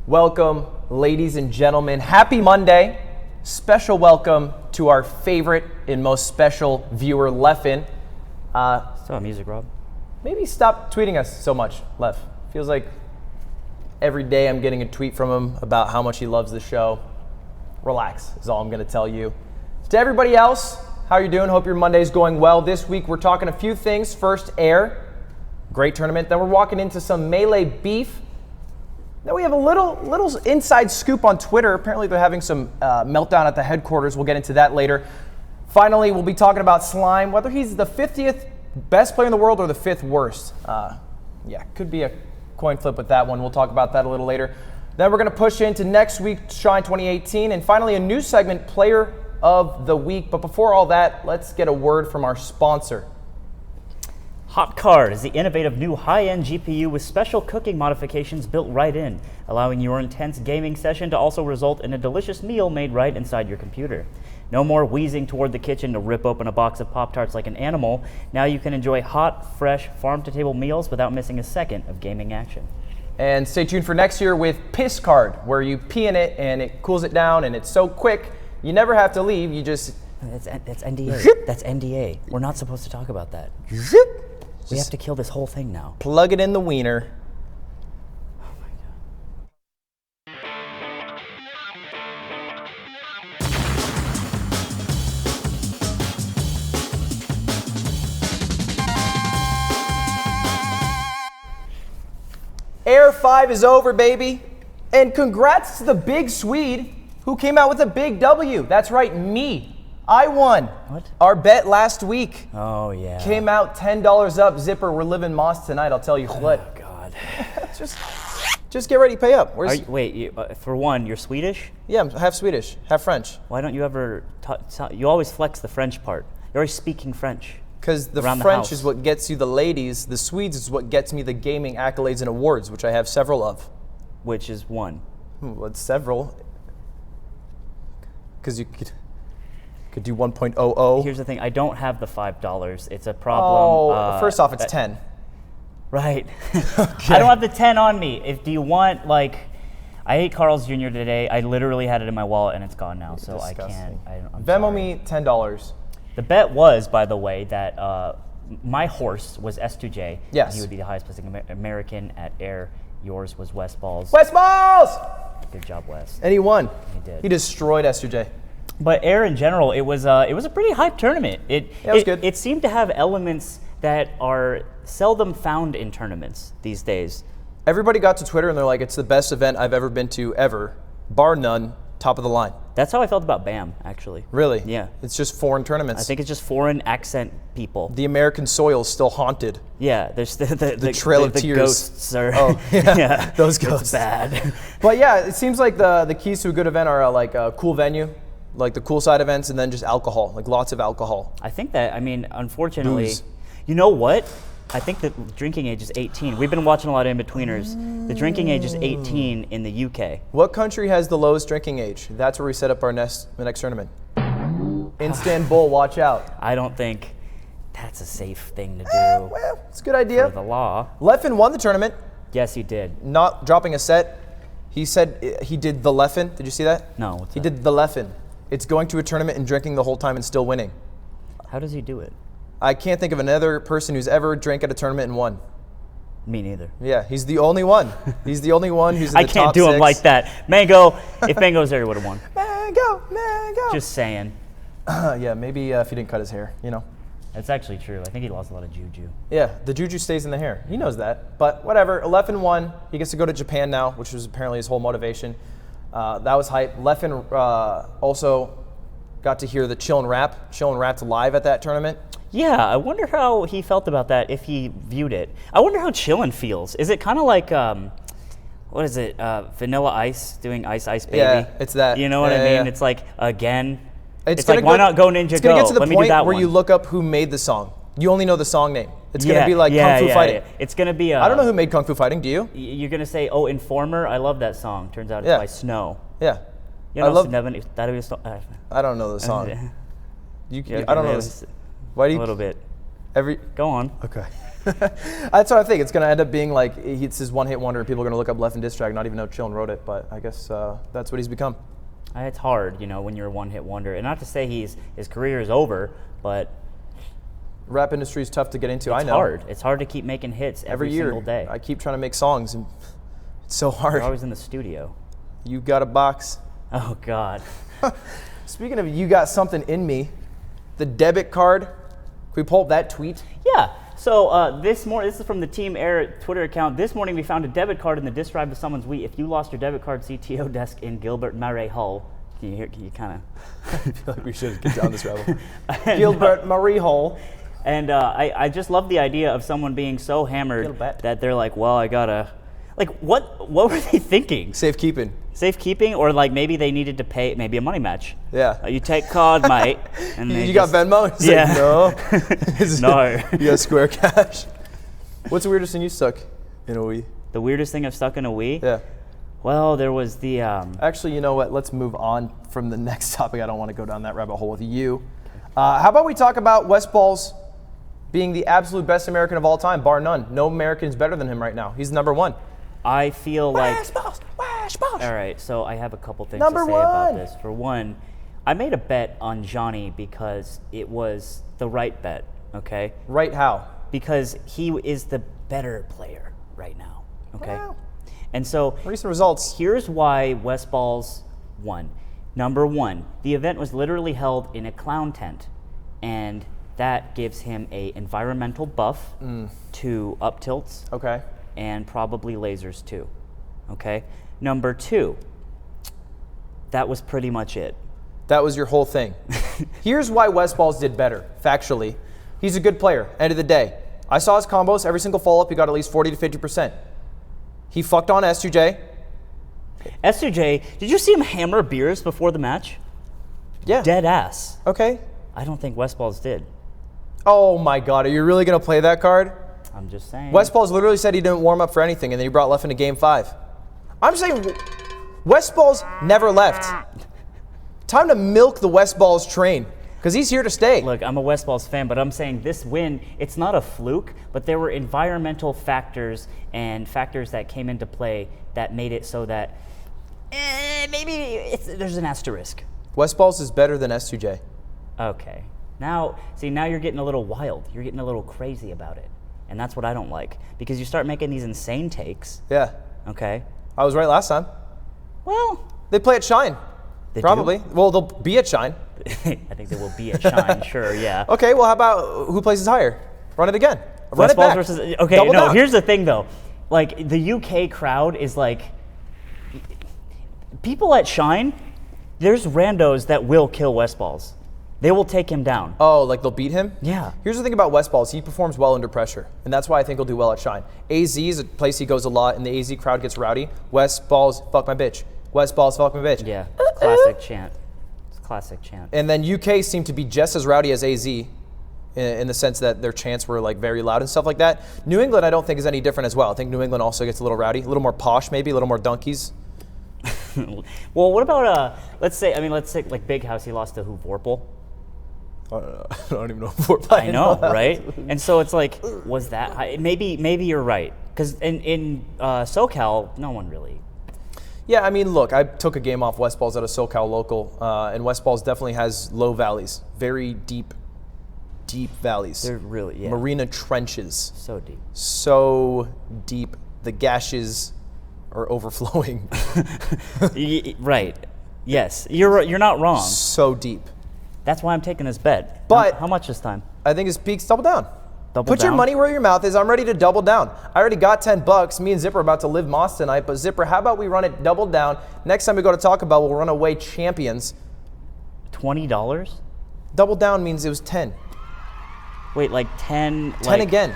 Welcome, ladies and gentlemen. Happy Monday. Special welcome to our favorite and most special viewer, Leffin. Still music, Rob. Maybe stop tweeting us so much, Leff. Feels like every day I'm getting a tweet from him about how much he loves the show. Relax is all I'm going to tell you. To everybody else, how you doing? Hope your Monday's going well. This week we're talking a few things. First, Air. Great tournament. Then we're walking into some Melee beef. Then we have a little inside scoop on Twitter. Apparently they're having some meltdown at the headquarters. We'll get into that later. Finally, we'll be talking about Slime, whether he's the 50th best player in the world or the 5th worst. Could be a coin flip with that one. We'll talk about that a little later. Then we're going to push into next week's Shine 2018. And finally, a new segment, Player of the Week. But before all that, let's get a word from our sponsor. Hot Card is the innovative new high-end GPU with special cooking modifications built right in, allowing your intense gaming session to also result in a delicious meal made right inside your computer. No more wheezing toward the kitchen to rip open a box of Pop-Tarts like an animal. Now you can enjoy hot, fresh, farm-to-table meals without missing a second of gaming action. And stay tuned for next year with Piss Card, where you pee in it and it cools it down, and it's so quick, you never have to leave, you just... That's NDA. That's NDA. We're not supposed to talk about that. We have to kill this whole thing now. Plug it in the wiener. Oh my God. Air 5 is over, baby. And congrats to the big Swede who came out with a big W. That's right, me. I won. What? Our bet last week. Oh, yeah. Came out $10 up. Zipper, we're living Moss tonight, I'll tell you what. Oh, God. just get ready to pay up. For one, you're Swedish? Yeah, I'm half Swedish, half French. Why don't you ever... you always flex the French part. You're always speaking French. Because the French is what gets you the ladies. The Swedes is what gets me the gaming accolades and awards, which I have several of. Which is one. Well, it's several. Because you could do 1.00. Here's the thing, I don't have the $5. It's a problem. Oh, first off, it's 10. Right. Okay. I don't have the 10 on me. Do you want, I ate Carl's Jr. today. I literally had it in my wallet and it's gone now, so disgusting. I can't. I'm Venmo sorry. me $10. The bet was, by the way, that my horse was S2J. Yes. He would be the highest placing American at Air. Yours was Westballz. Westballz! Good job, Wes. And he won. He did. He destroyed S2J. But Air in general, it was a pretty hyped tournament. It was good. It seemed to have elements that are seldom found in tournaments these days. Everybody got to Twitter and they're like, it's the best event I've ever been to ever. Bar none, top of the line. That's how I felt about BAM, actually. Really? Yeah. It's just foreign tournaments. I think it's just foreign accent people. The American soil is still haunted. Yeah, there's the Trail of the Tears. Ghosts are. Oh, yeah. Yeah, Those ghosts. It's bad. But yeah, it seems like the keys to a good event are a cool venue, like the cool side events, and then just alcohol, like lots of alcohol. I think that, unfortunately, Booze. You know what? I think the drinking age is 18. We've been watching a lot of in-betweeners. The drinking age is 18 in the UK. What country has the lowest drinking age? That's where we set up our next tournament. Istanbul, watch out. I don't think that's a safe thing to do. Well, it's a good idea. For the law. Leffin won the tournament, Yes, he did. not dropping a set. He said he did the Leffin. Did you see that? No, what's He that? did the Leffin. It's going to a tournament and drinking the whole time and still winning. How does he do it? I can't think of another person who's ever drank at a tournament and won. Me neither. Yeah, he's the only one. He's the only one who's in the I top can't do 6. him like that. Mango, if Mango was there, he would have won. Mango, mango. Just saying. Yeah, maybe if he didn't cut his hair, That's actually true. I think he lost a lot of juju. Yeah, the juju stays in the hair. He knows that. But whatever, Leffin won. He gets to go to Japan now, which was apparently his whole motivation. That was hype. Leffin also got to hear the Chillin' Rapped live at that tournament. Yeah, I wonder how he felt about that if he viewed it. I wonder how Chillin' feels. Is it kind of like, what is it, Vanilla Ice doing Ice Ice Baby? Yeah, it's that. You know what I mean? Yeah. It's like, again. It's gonna like, why not go Ninja It's Go? going to get to the Let me do point that where one. you look up who made the song. You only know the song name. It's going to be like yeah, Kung Fu Fighting. Yeah. It's going to be I don't know who made Kung Fu Fighting, do you? You're going to say, oh, Informer? I love that song. Turns out it's by Snow. Yeah. You know, I I don't know the song. I don't know this. a Why do you? little bit. Go on. Okay. That's what I think. It's going to end up being like it's his one-hit wonder, and people are going to look up Left and Diss Track, not even know Chillin wrote it. But I guess that's what he's become. It's hard, when you're a one-hit wonder. And not to say his career is over, but rap industry is tough to get into. I know. It's hard to keep making hits every year, single day. I keep trying to make songs, and it's so hard. You're always in the studio. You got a box. Oh, God. Speaking of you got something in me, the debit card. Can we pull up that tweet? Yeah. So this is from the Team Air Twitter account. This morning we found a debit card in the disk drive of someone's Wii. If you lost your debit card CTO desk in Gilbert Murray Hull, can you kind of? I feel like we should get down this rabbit hole. Gilbert Murray Hull. And I just love the idea of someone being so hammered that they're like, well, I gotta. Like, what were they thinking? Safekeeping. Safekeeping, or like maybe they needed to pay maybe a money match. Yeah. You take card, mate. And you got Venmo? It's yeah. Like, no. No. You got Square Cash. What's the weirdest thing you stuck in a Wii? The weirdest thing I've stuck in a Wii? Yeah. Well, there was the. Actually, you know what? Let's move on from the next topic. I don't want to go down that rabbit hole with you. How about we talk about Westballz being the absolute best American of all time, bar none. No American is better than him right now. He's number one. I feel like. Westballz. All right, so I have a couple things Number to say one. about this. For one, I made a bet on Johnny because it was the right bet, okay? Right how? Because he is the better player right now, okay? Wow. And so Recent results. Here's why Westballz won. Number one, the event was literally held in a clown tent, and that gives him a environmental buff to up tilts. Okay. And probably lasers too, okay? Number two, that was pretty much it. That was your whole thing. Here's why Westballz did better, factually. He's a good player, end of the day. I saw his combos, every single follow-up, he got at least 40 to 50%. He fucked on S2J. S2J, did you see him hammer beers before the match? Yeah. Dead ass. Okay. I don't think Westballz did. Oh my God, are you really gonna play that card? I'm just saying. Westballz literally said he didn't warm up for anything, and then he brought Left into Game 5. I'm saying Westballz never left. Time to milk the Westballz train, because he's here to stay. Look, I'm a Westballz fan, but I'm saying this win, it's not a fluke, but there were environmental factors and factors that came into play that made it so that maybe there's an asterisk. Westballz is better than S2J. Okay. Now you're getting a little wild. You're getting a little crazy about it. And that's what I don't like, because you start making these insane takes. Yeah. Okay. I was right last time. Well, They play at Shine. they Probably. Well, they'll be at Shine. do? I think they will be at Shine, sure, yeah. Okay, well, how about who places higher? Run it again. Run it Westballz back. versus. Okay, Double no, down. here's the thing though. Like, the UK crowd is like. People at Shine, there's randos that will kill Westballz. They will take him down. Oh, like they'll beat him? Yeah. Here's the thing about Westballz. He performs well under pressure, and that's why I think he'll do well at Shine. AZ is a place he goes a lot, and the AZ crowd gets rowdy. Westballz, fuck my bitch. Westballz, fuck my bitch. Yeah, classic chant. It's a classic chant. And then UK seem to be just as rowdy as AZ in the sense that their chants were like very loud and stuff like that. New England, I don't think, is any different as well. I think New England also gets a little rowdy, a little more posh maybe, a little more donkeys. Well, what about, let's say like Big House, he lost to who, Vorpal? I don't even know if we're playing. I know, right? And so it's like, was that high? Maybe you're right. Because in SoCal, no one really. Yeah, I mean, look, I took a game off Westballz at a SoCal local, and Westballz definitely has low valleys, very deep valleys. They're really, yeah. Marina trenches. So deep. So deep. The gashes are overflowing. Right. Yes. You're not wrong. So deep. That's why I'm taking this bet. But how much this time? I think his peak's double down. Put your money where your mouth is. I'm ready to double down. I already got $10. Me and Zipper are about to live Moss tonight. But Zipper, how about we run it double down? Next time we go to Taco Bell, we'll run away champions. $20? Double down means it was 10. Wait, like 10? 10 again.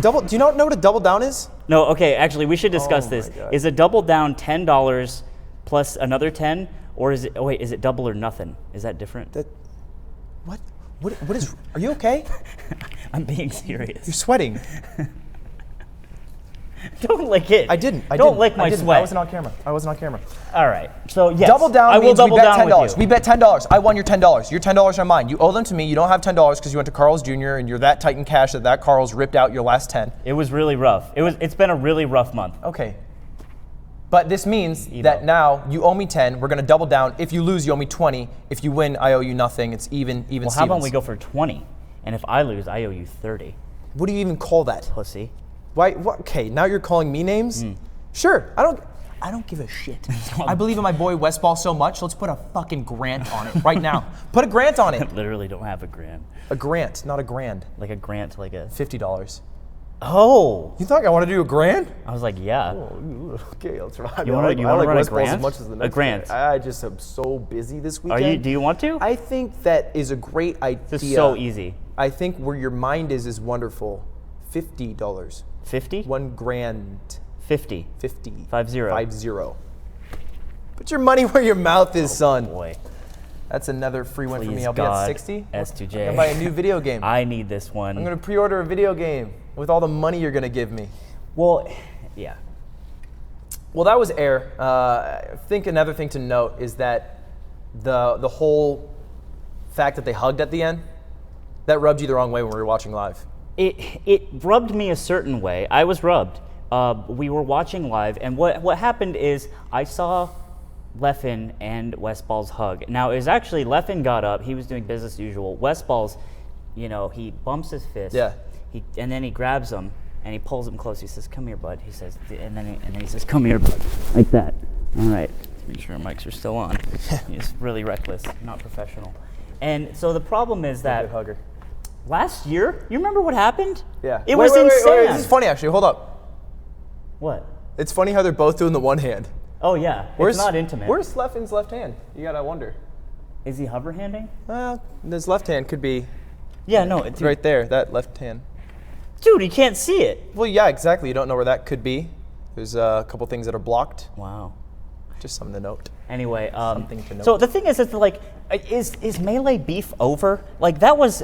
Do you not know what a double down is? No, okay, actually, we should discuss Oh this. my God. Is a double down $10 plus another 10? Or is it double or nothing? Is that different? What? What is, are you okay? I'm being serious. You're sweating. Don't lick it. I didn't. Don't lick my sweat. I wasn't on camera. All right. So yes, Double down I will means double we bet down $10. with you. We bet $10. I won your $10. Your $10 are mine. You owe them to me. You don't have $10 because you went to Carl's Jr. and you're that tight in cash that Carl's ripped out your last 10. It was really rough. It's been a really rough month. Okay. But this means that now you owe me 10. We're going to double down. If you lose, you owe me 20. If you win, I owe you nothing. It's even Well, how about we go for 20? And if I lose, I owe you 30. What do you even call that? Pussy. Why? What? Okay, now you're calling me names? Sure. I don't give a shit. I believe in my boy Westballz so much. Let's put a fucking grant on it right now. Put a grant on it. Literally don't have a grant. A grant, not a grand. Like a grant, like a... $50. Oh! You thought I wanted to do a grand? I was like, yeah. Oh, okay, let's try. You want to run a Westballz grant? as much as the next A grant. guy. I just am so busy this weekend. Do you want to? I think that is a great idea. This is so easy. I think where your mind is wonderful. $50. 50? $1 grand. 50. 50. 50. 50. Put your money where your mouth is, son. Boy. That's another free one for Please me. I'll God, be at 60. S2J. I'm gonna buy a new video game. I need this one. I'm gonna pre-order a video game with all the money you're gonna give me. Well, yeah. Well, that was Air. I think another thing to note is that the whole fact that they hugged at the end, that rubbed you the wrong way when we were watching live. It rubbed me a certain way. I was rubbed. We were watching live, and what happened is I saw Leffen and Westballz hug. Now, it was actually Leffen got up. He was doing business as usual. Westballz, he bumps his fist. Yeah. And then he grabs him, and he pulls him close. He says, "Come here, bud." He says, and then he says, "Come here, bud," like that. All right. Let's make sure our mics are still on. He's really reckless, not professional. And so the problem is that Good hugger. last year, you remember what happened? Yeah. It was insane. Wait, this is funny actually. Hold up. What? It's funny how they're both doing the one hand. Oh yeah, it's not intimate. Where's Leffen's left hand? You gotta wonder. Is he hover handing? Well, his left hand could be Yeah, no, it's right there, that left hand. Dude, you can't see it. Well, yeah, exactly. You don't know where that could be. There's a couple things that are blocked. Wow. Just something to note. Anyway, Something to note. so the thing is, it's like, is Melee beef over? Like that was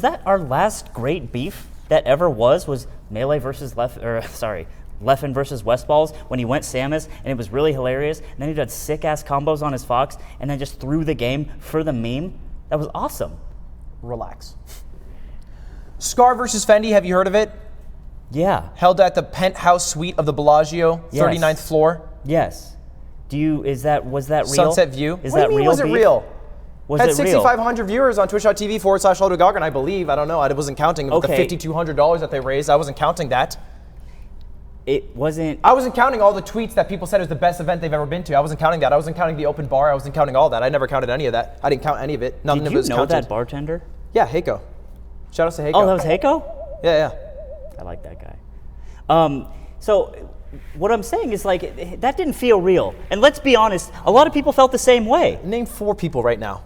that our last great beef that ever was Melee versus Leffen versus Westballz when he went Samus, and it was really hilarious. And then he did sick-ass combos on his Fox, and then just threw the game for the meme. That was awesome. Relax. Scar versus Fendi, have you heard of it? Yeah. Held at the penthouse suite of the Bellagio, Yes. 39th floor. Yes. Was that real? Sunset View. Is What that do you mean, real was it beef? real? Was Had it real? 6,500 viewers on twitch.tv/Ludwig Slime, I believe. I don't know. I wasn't counting the Okay. $5,200 that they raised. I wasn't counting that. It wasn't. I wasn't counting all the tweets that people said it was the best event they've ever been to. I wasn't counting that. I wasn't counting the open bar. I wasn't counting all that. I never counted any of that. I didn't count any of it. None Did of it you was know counted. that bartender? Yeah, Heiko. Shout out to Heiko. Oh, that was Heiko? Yeah. I like that guy. So what I'm saying is like that didn't feel real. And let's be honest, a lot of people felt the same way. Name 4 people right now.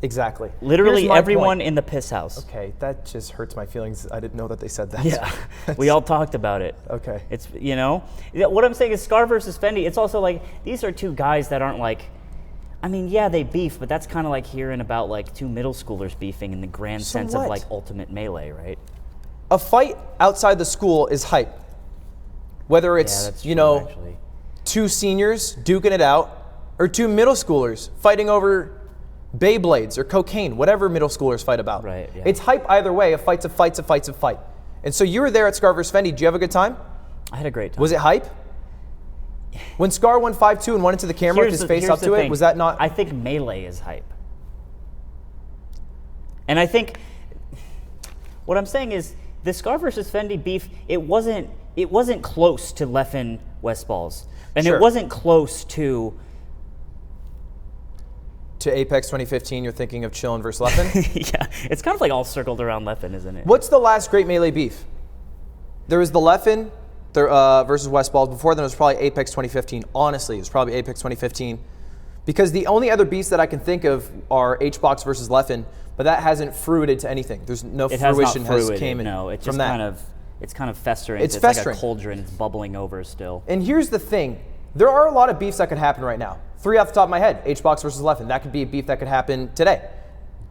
Exactly. Literally Here's my everyone point. in the piss house. Okay, that just hurts my feelings. I didn't know that they said that. Yeah, we all talked about it. Okay. It's, what I'm saying is Scar versus Fendi, it's also like, these are two guys that aren't like, I mean, yeah, they beef, but that's kind of like hearing about like two middle schoolers beefing in the grand sense of what? like Ultimate Melee, right? A fight outside the school is hype. Whether it's, Yeah, that's true, actually. 2 seniors duking it out, or 2 middle schoolers fighting over Beyblades or cocaine, whatever middle schoolers fight about. Right, yeah. It's hype either way. A fight's a fight's a fight's a fight. And so you were there at Scar vs. Fendi. Did you have a good time? I had a great time. Was it hype? When Scar won 5-2 and went into the camera with his face up to it, was that not? I think Melee is hype. And I think what I'm saying is the Scar versus Fendi beef, it wasn't close to Leffen Westballz. And Sure. it wasn't close to Apex 2015, you're thinking of Chillin' versus Leffen? yeah, it's kind of like all circled around Leffen, isn't it? What's the last great Melee beef? There was the Leffen versus Westballz. Before then, it was probably Apex 2015. Honestly, it was probably Apex 2015. Because the only other beefs that I can think of are HBox versus Leffen, but that hasn't fruited to anything. There's no It has fruition not fruited, has came in no, it's from just that. it's kind of festering. It's like festering. a cauldron. It's bubbling over still. And here's the thing. There are a lot of beefs that could happen right now. 3 off the top of my head. HBox versus Leffen. That could be a beef that could happen today.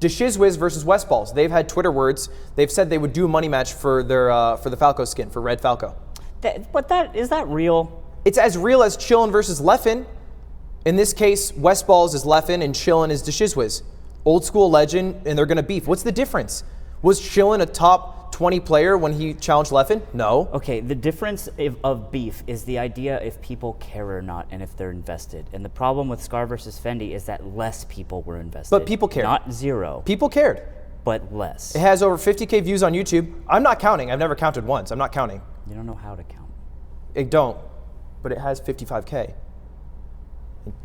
DeShizwiz versus Westballz. They've had Twitter words. They've said they would do a money match for their for the Falco skin, for Red Falco. Is that real? It's as real as Chillin versus Leffen. In this case, Westballz is Leffen and Chillin is DeShizwiz. Old school legend, and they're going to beef. What's the difference? Was Chillin a top 20 player when he challenged Leffen? No. Okay, the difference of beef is the idea if people care or not and if they're invested. And the problem with Scar versus Fendi is that less people were invested. But people cared. Not zero. People cared. But less. It has over 50K views on YouTube. I'm not counting. I've never counted once. I'm not counting. You don't know how to count. I don't. But it has 55K.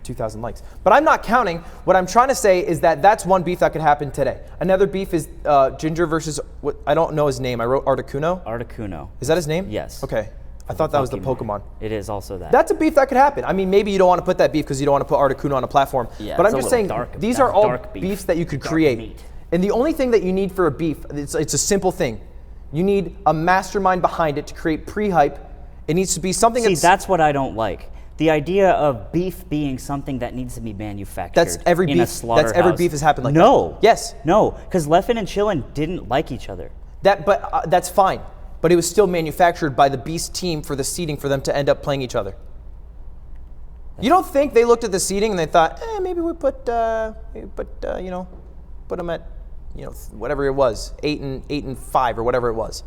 2,000 likes. But I'm not counting. What I'm trying to say is that that's one beef that could happen today. Another beef is Ginger versus, what I don't know his name. I wrote Articuno. Articuno. Is that his name? Yes. Okay. I thought that was the Pokemon. It is also that. That's a beef that could happen. I mean, maybe you don't want to put that beef because you don't want to put Articuno on a platform. Yeah, but I'm just saying, these are all beefs that you could create. Meat. And the only thing that you need for a beef, it's a simple thing. You need a mastermind behind it to create pre-hype. It needs to be something that's what I don't like. The idea of beef being something that needs to be manufactured. That's every beef. That's every beef has happened like that. No. Yes. No, because Leffen and Chillin didn't like each other. But that's fine. But it was still manufactured by the Beast team for the seeding for them to end up playing each other. You don't think they looked at the seeding and they thought, maybe we put them at, whatever it was, 8 and 5 or whatever it was,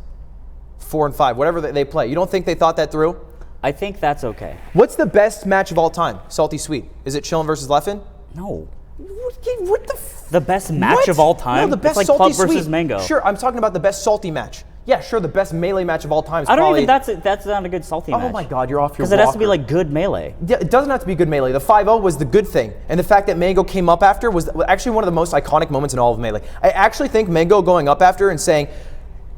4 and 5, whatever they play. You don't think they thought that through? I think that's okay. What's the best match of all time? Salty Sweet. Is it Chillin versus Leffen? No. What the? The best match of all time? No, the best it's like Salty Club versus Sweet. Mango. Sure, I'm talking about the best salty match. Yeah, sure, the best melee match of all time is That's not a good salty match. Oh my God, you're off your Because it has to be like good melee. Yeah, it doesn't have to be good melee. The 5-0 was the good thing. And the fact that Mango came up after was actually one of the most iconic moments in all of melee. I actually think Mango going up after and saying,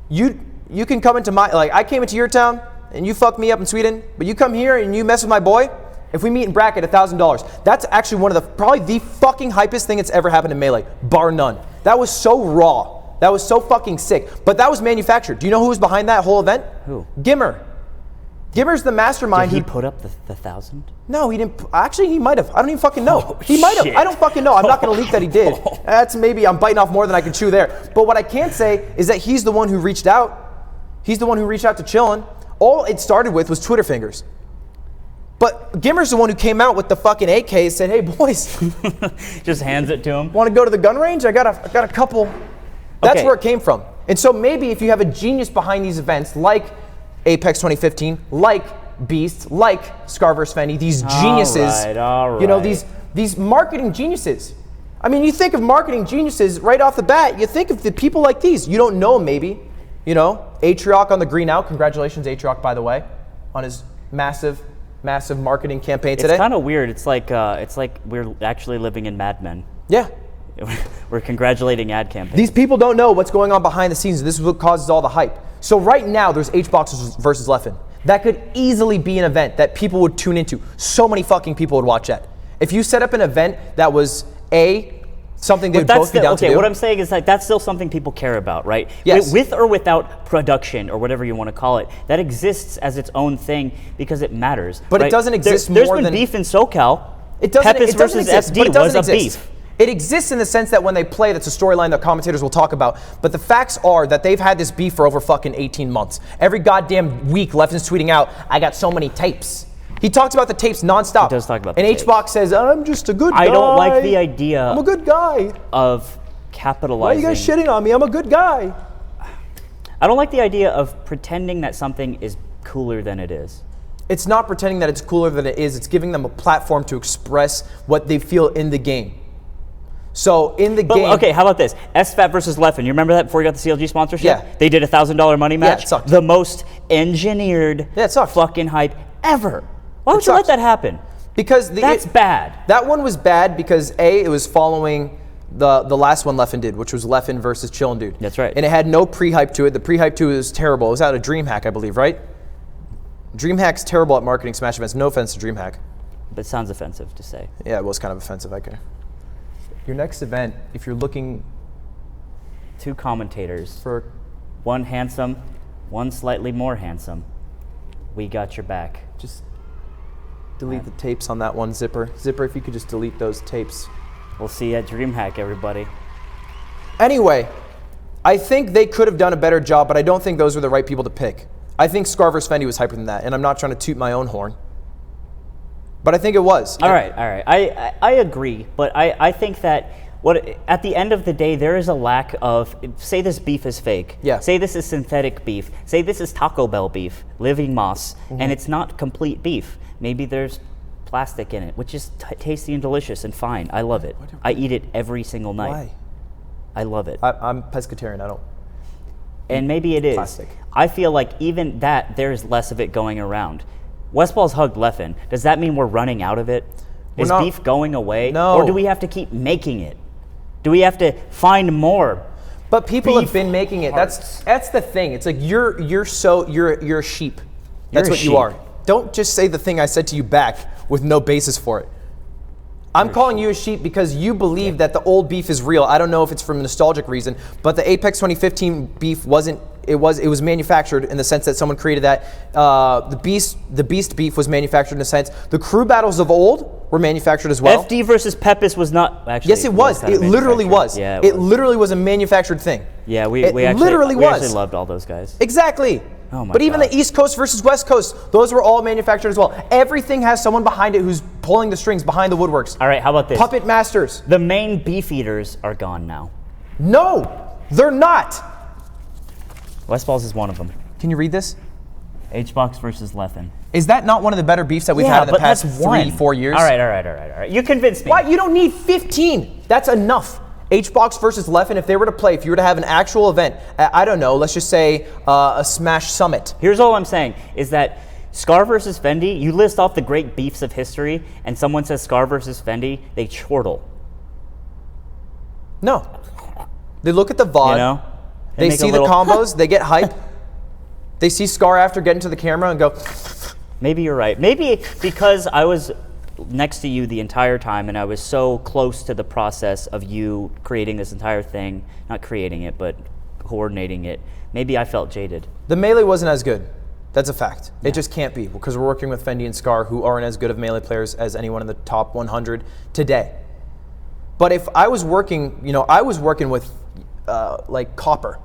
you can come into my, like, I came into your town and you fucked me up in Sweden, but you come here and you mess with my boy, if we meet in bracket, $1,000. That's actually one of the, probably the fucking hypest thing that's ever happened in melee, bar none. That was so raw. That was so fucking sick. But that was manufactured. Do you know who was behind that whole event? Who? Gimmer. Gimmer's the mastermind. Did he put up the 1,000? No, he didn't. Actually, he might have. I don't even fucking know. Oh, he might have. shit. I don't fucking know. I'm not going to leak that he did. That's maybe I'm biting off more than I can chew there. But what I can say is that he's the one who reached out. He's the one who reached out to Chillin. All it started with was Twitter fingers. But Gimmer's the one who came out with the fucking AK and said, "Hey boys, just hands it to him. Want to go to the gun range? I got a couple." That's where it came from. And so maybe if you have a genius behind these events, like Apex 2015, like Beast, like Scar vs. Fendi, these geniuses, all right. These marketing geniuses. I mean, you think of marketing geniuses right off the bat, you think of the people like these. You don't know them maybe. Atrioc on the green out. Congratulations, Atrioc, by the way, on his massive marketing campaign today. It's kind of weird. It's like we're actually living in Mad Men. Yeah. We're congratulating ad campaigns. These people don't know what's going on behind the scenes. This is what causes all the hype. So right now, there's HBox versus Leffen. That could easily be an event that people would tune into. So many fucking people would watch that. If you set up an event that was something they would both be down to do. Okay, what I'm saying is like that's still something people care about, right? Yes. With or without production or whatever you want to call it, that exists as its own thing because it matters. But right? it doesn't exist There's been beef in SoCal. Pepis versus SD was a beef. It exists in the sense that when they play, that's a storyline that commentators will talk about. But the facts are that they've had this beef for over fucking 18 months. Every goddamn week, Leffen's tweeting out, "I got so many tapes." He talks about the tapes nonstop. He does talk about the tapes. And HBox says, "I'm just a good guy. I don't like the idea. I'm a good guy." Of capitalizing. Why are you guys shitting on me? I'm a good guy. I don't like the idea of pretending that something is cooler than it is. It's not pretending that it's cooler than it is. It's giving them a platform to express what they feel in the game. So in the game, okay, how about this? SFAT versus Leffen. You remember that before you got the CLG sponsorship? Yeah. They did a $1,000 money match. Yeah, it sucked. The most engineered fucking hype ever. Why would you let that happen? Because that's bad. That one was bad because it was following the last one Leffen did, which was Leffen versus Chillin' Dude. That's right. And it had no pre-hype to it. The pre-hype to it was terrible. It was out of DreamHack, I believe, right? DreamHack's terrible at marketing Smash events. No offense to DreamHack. But it sounds offensive to say. Yeah, it was kind of offensive. Okay. Your next event, if you're looking... Two commentators. For one handsome, one slightly more handsome. We got your back. Just delete the tapes on that one, Zipper. Zipper, if you could just delete those tapes. We'll see you at DreamHack, everybody. Anyway, I think they could have done a better job, but I don't think those were the right people to pick. I think Scar vs. Fendi was hyper than that, and I'm not trying to toot my own horn. But I think it was. All right. I agree, but I think that at the end of the day, there is a lack of, say this beef is fake. Yeah. Say this is synthetic beef. Say this is Taco Bell beef, living moss, and it's not complete beef. Maybe there's plastic in it, which is tasty and delicious and fine. I love it. I eat it every single night. Why? I love it. I'm pescatarian. I don't. And maybe it is. Plastic. I feel like even that, there's less of it going around. Westballz hugged Leffen. Does that mean we're running out of it? Is beef going away? No. Or do we have to keep making it? Do we have to find more? But people have been making it. That's the thing. It's like you're a sheep. That's what you are. Don't just say the thing I said to you back with no basis for it. I'm calling you a sheep because you believe that the old beef is real. I don't know if it's from a nostalgic reason, but the Apex 2015 beef wasn't. It was manufactured in the sense that someone created that. The Beast beef was manufactured in a sense. The crew battles of old were manufactured as well. FD versus Pepis was not actually. Yes, it was. It literally was. Yeah, it literally was a manufactured thing. Yeah, we actually loved all those guys. Exactly. Oh my but even God. the East Coast versus West Coast, those were all manufactured as well. Everything has someone behind it who's pulling the strings behind the woodworks. All right, how about this? Puppet masters. The main beef eaters are gone now. No, they're not. Westballz is one of them. Can you read this? H-Box versus Leffen. Is that not one of the better beefs that we've had in the past 3-4 years? All right. You convinced me. Why? You don't need 15. That's enough. H-Box versus Leffen, if they were to play, if you were to have an actual event, I don't know, let's just say a Smash Summit. Here's all I'm saying, is that Scar versus Fendi, you list off the great beefs of history, and someone says Scar versus Fendi, they chortle. No. They look at the VOD. You know? They see the combos, they get hype. They see Scar after getting to the camera and go. Maybe you're right. Maybe because I was next to you the entire time and I was so close to the process of you creating this entire thing, not creating it, but coordinating it, maybe I felt jaded. The melee wasn't as good. That's a fact. Yeah. It just can't be because we're working with Fendi and Scar, who aren't as good of melee players as anyone in the top 100 today. But if I was working, I was working with like copper.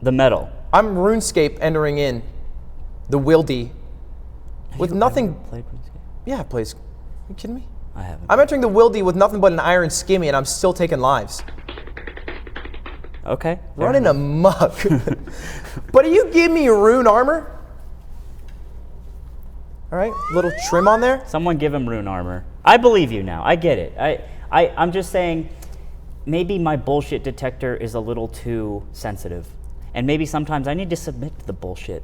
The metal. I'm RuneScape entering in the Wildy with nothing. Played RuneScape? Yeah, it plays. Are you kidding me? I haven't. I'm entering the Wildy with nothing but an iron skimmy, and I'm still taking lives. Okay. Running amok. But do you give me rune armor? All right, little trim on there. Someone give him rune armor. I believe you now. I get it. I'm just saying, maybe my bullshit detector is a little too sensitive. And maybe sometimes I need to submit to the bullshit.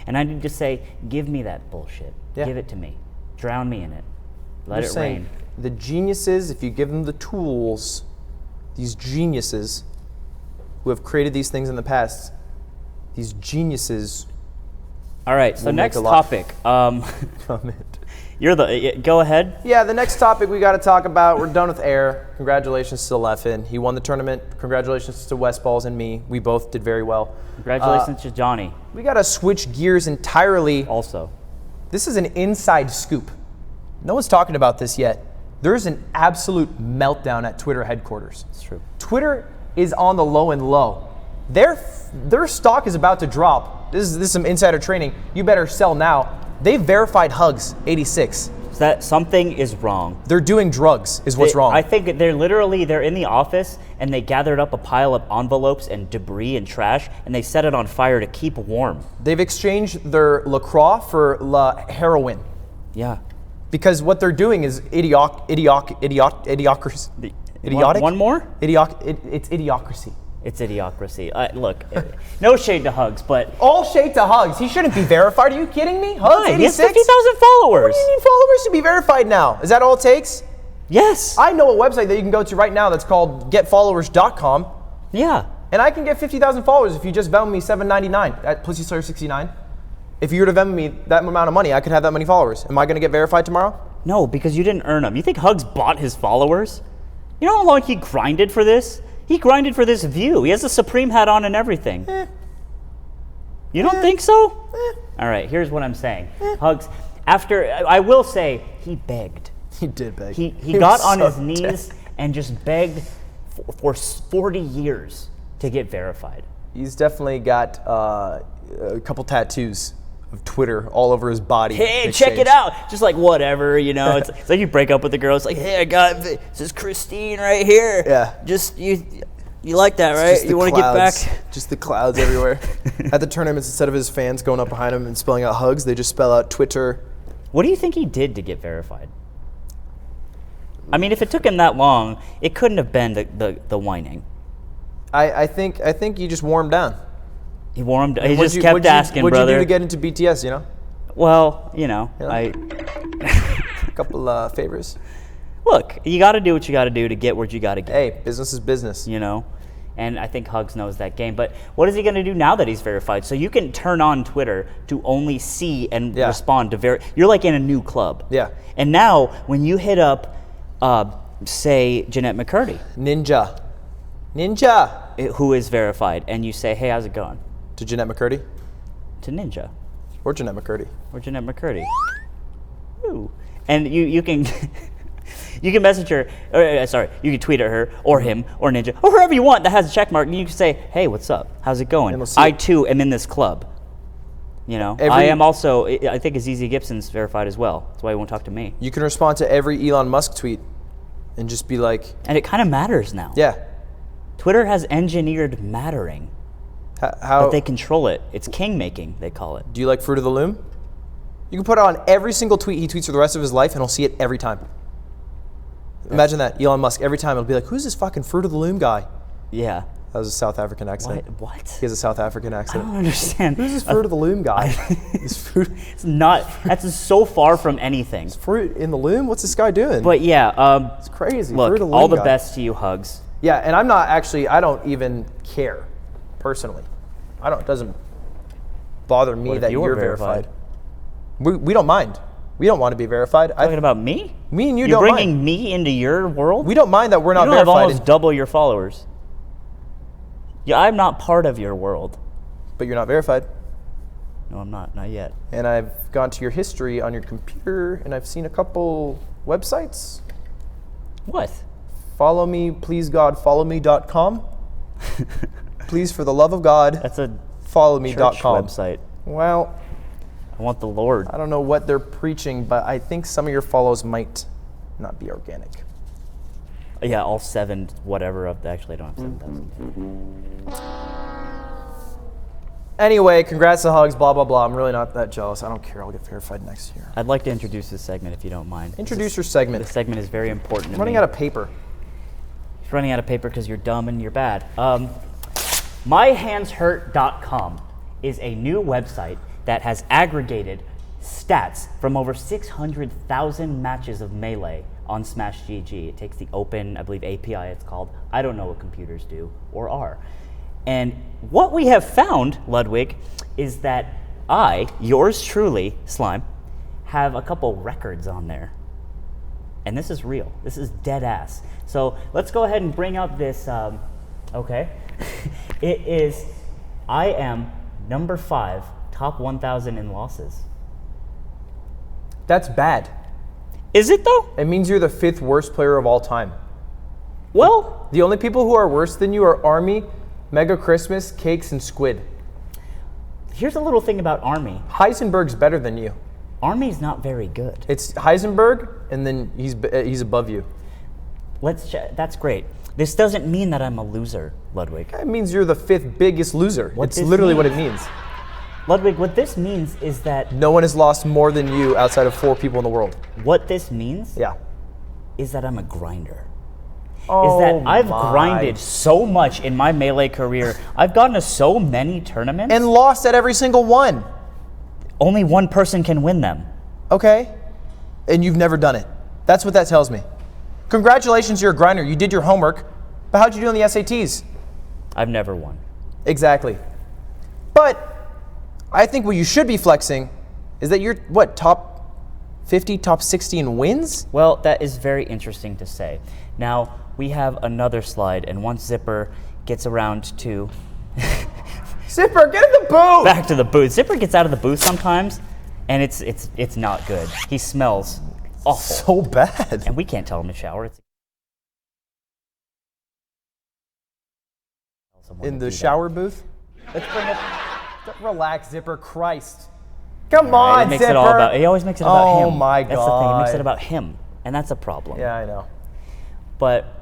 And I need to say, give me that bullshit. Yeah. Give it to me. Drown me in it. Let it rain. The geniuses, if you give them the tools, these geniuses who have created these things in the past, these geniuses. All right, so next topic. Go ahead. Yeah, the next topic we got to talk about, we're done with Air. Congratulations to Leffen. He won the tournament. Congratulations to Westballz and me. We both did very well. Congratulations to Johnny. We got to switch gears entirely. Also. This is an inside scoop. No one's talking about this yet. There's an absolute meltdown at Twitter headquarters. It's true. Twitter is on the low and low. Their stock is about to drop. This is some insider training. You better sell now. They verified Hugs 86. That something is wrong. They're doing drugs is what's wrong. I think they're in the office and they gathered up a pile of envelopes and debris and trash and they set it on fire to keep warm. They've exchanged their LaCroix for heroin. Yeah. Because what they're doing is idiocracy. Idiotic? One more? It's idiocracy. It's idiocracy. Look, no shade to Hugs, but... All shade to Hugs. He shouldn't be verified. Are you kidding me? Hugs 86? He has 50,000 followers. What do you need followers to be verified now? Is that all it takes? Yes. I know a website that you can go to right now that's called getfollowers.com. Yeah. And I can get 50,000 followers if you just Venmo me $7.99 at PussySlayer69. If you were to Venmo me that amount of money, I could have that many followers. Am I going to get verified tomorrow? No, because you didn't earn them. You think Hugs bought his followers? You know how long he grinded for this? He grinded for this view. He has a Supreme hat on and everything. You don't think so? All right, here's what I'm saying. Hugs, I will say, he begged. He did beg. He got on his knees and just begged for 40 years to get verified. He's definitely got a couple tattoos of Twitter all over his body. Hey, check it out. Just like whatever, you know. It's like you break up with a girl. It's like, hey, I got this is Christine right here. Yeah. Just you like that, right? You want to get back? Just the clouds everywhere. At the tournaments, instead of his fans going up behind him and spelling out hugs, they just spell out Twitter. What do you think he did to get verified? I mean, if it took him that long, it couldn't have been the whining. I think you just wore him down. He wore him. He just kept asking, what'd brother. you do to get into BTS? You know. Well, you know, a couple favors. Look, you got to do what you got to do to get where you got to get. Hey, business is business. You know, and I think Hugs knows that game. But what is he going to do now that he's verified? So you can turn on Twitter to only see and respond to You're like in a new club. Yeah. And now when you hit up, say Jeanette McCurdy, Ninja, who is verified, and you say, "Hey, how's it going?" To Jeanette McCurdy. To Ninja. Or Jeanette McCurdy. Ooh. And you can you can message her, you can tweet at her or him or Ninja or whoever you want that has a check mark, and you can say, hey, what's up? How's it going? I too am in this club. You know, I am also, I think Azizi Gibson's verified as well. That's why he won't talk to me. You can respond to every Elon Musk tweet and just be like. And it kind of matters now. Yeah. Twitter has engineered mattering. How? But they control it. It's king making, they call it. Do you like Fruit of the Loom? You can put it on every single tweet he tweets for the rest of his life, and he'll see it every time. Imagine that, Elon Musk. Every time it'll be like, "Who's this fucking Fruit of the Loom guy?" Yeah. That was a South African accent. What? He has a South African accent. I don't understand. Who's this Fruit of the Loom guy? It's not. That's so far from anything. It's fruit in the loom. What's this guy doing? But yeah, it's crazy. Look, Fruit of the all Loom the guy. best to you, Hugs. Yeah, and I'm not actually. I don't even care, personally. It doesn't bother me that you're verified. We don't mind. We don't want to be verified. Talking about me? Me and you You're don't mind. You're bringing me into your world? We don't mind that we're not you verified. You have almost double your followers. Yeah, I'm not part of your world. But you're not verified. No, I'm not. Not yet. And I've gone to your history on your computer, and I've seen a couple websites. What? Follow me, please God, followme.com. Please, for the love of God, that's a followme.com website. Well, I want the Lord. I don't know what they're preaching, but I think some of your follows might not be organic. Yeah, all 7, whatever of the, actually I don't have 7,000. Anyway, congrats to Hugs, blah, blah, blah. I'm really not that jealous. I don't care. I'll get verified next year. I'd like to introduce this segment if you don't mind. Introduce your segment. This segment is very important to me. I'm running out of paper. He's running out of paper because you're dumb and you're bad. MyHandsHurt.com is a new website that has aggregated stats from over 600,000 matches of Melee on Smash GG. It takes the open, I believe API it's called. I don't know what computers do or are. And what we have found, Ludwig, is that I, yours truly, Slime, have a couple records on there. And this is real. This is dead ass. So let's go ahead and bring up this, okay. It is, I am number 5, top 1,000 in losses. That's bad. Is it though? It means you're the 5th worst player of all time. Well, the only people who are worse than you are Army, Mega Christmas, Cakes, and Squid. Here's a little thing about Army. Heisenberg's better than you. Army's not very good. It's Heisenberg, and then he's above you. Let's check. That's great. This doesn't mean that I'm a loser, Ludwig. It means you're the 5th biggest loser. What it's literally what it means. Ludwig, what this means is that no one has lost more than you outside of 4 people in the world. What this means is that I'm a grinder. Oh, is that I've grinded so much in my Melee career. I've gotten to so many tournaments. And lost at every single one. Only one person can win them. Okay. And you've never done it. That's what that tells me. Congratulations, you're a grinder. You did your homework. But how'd you do on the SATs? I've never won. Exactly. But I think what you should be flexing is that you're, what, top 50, top 60 in wins? Well, that is very interesting to say. Now, we have another slide, and once Zipper gets around to... Zipper, get in the booth! Back to the booth. Zipper gets out of the booth sometimes, and it's not good. He smells awful. So bad. And we can't tell him to shower. In the shower booth? Let's bring up Relax, Zipper. Christ. Come Right, on, it makes Zipper. it all about. He always makes it about him. Oh my That's the thing. He makes God. it about him, and that's a problem. Yeah, I know. But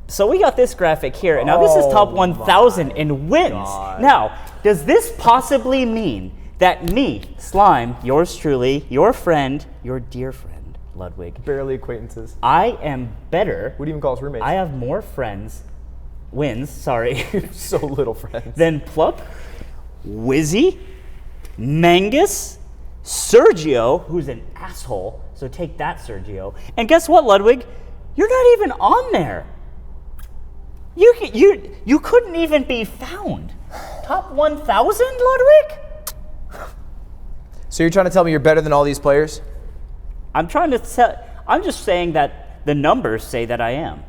so we got this graphic here. Now this is top 1,000 in wins. God. Now, does this possibly mean that me, Slime, yours truly, your friend, your dear friend, Ludwig, Barely acquaintances. I am better? What do you even call us roommates? I have more wins, sorry, so little friends. than Plup, Wizzy, Mangus, Sergio, who's an asshole, so take that, Sergio. And guess what, Ludwig? You're not even on there. You couldn't even be found. Top 1,000, Ludwig? So you're trying to tell me you're better than all these players? I'm just saying that the numbers say that I am.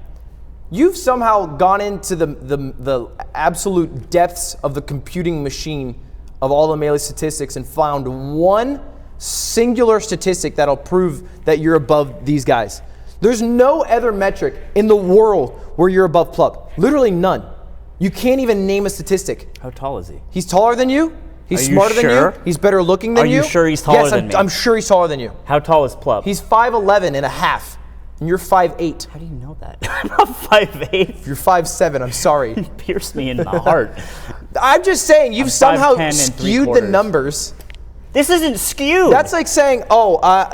You've somehow gone into the absolute depths of the computing machine of all the Melee statistics and found one singular statistic that'll prove that you're above these guys. There's no other metric in the world where you're above Plup. Literally none. You can't even name a statistic. How tall is he? He's taller than you. He's Are you smarter than sure? you. He's better looking than Are you sure he's taller yes, than me? I'm sure he's taller than you. How tall is Plup? He's 5'11" and a half, and you're 5'8". How do you know that? I'm not 5'8". You're 5'7". I'm sorry. Pierced me in the heart. I'm just saying you've somehow 5'10" and skewed the 3/4. numbers. This isn't skewed. That's like saying,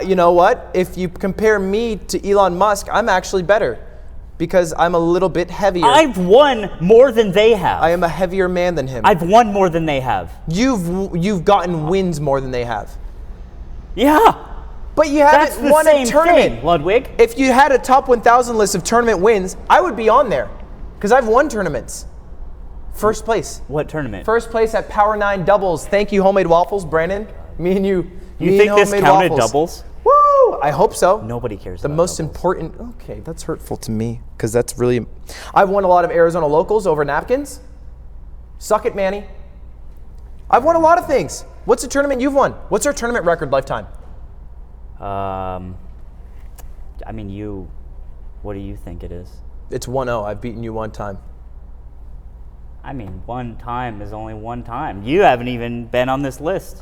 you know what? If you compare me to Elon Musk, I'm actually better because I'm a little bit heavier. I've won more than they have. I am a heavier man than him. I've won more than they have. You've gotten wins more than they have. Yeah. But you That's haven't the won same a tournament. thing, Ludwig. If you had a top 1,000 list of tournament wins, I would be on there because I've won tournaments. First place. What tournament? First place at Power 9 doubles. Thank you, Homemade Waffles, Brandon. Me and you. You me think and this Homemade counted Waffles. doubles? Woo! I hope so. Nobody cares The about most doubles. important. Okay, that's hurtful to me because that's really. I've won a lot of Arizona locals over napkins. Suck it, Manny. I've won a lot of things. What's the tournament you've won? What's our tournament record lifetime? I mean, what do you think it is? It's 1-0. I've beaten you one time. I mean, one time is only one time. You haven't even been on this list,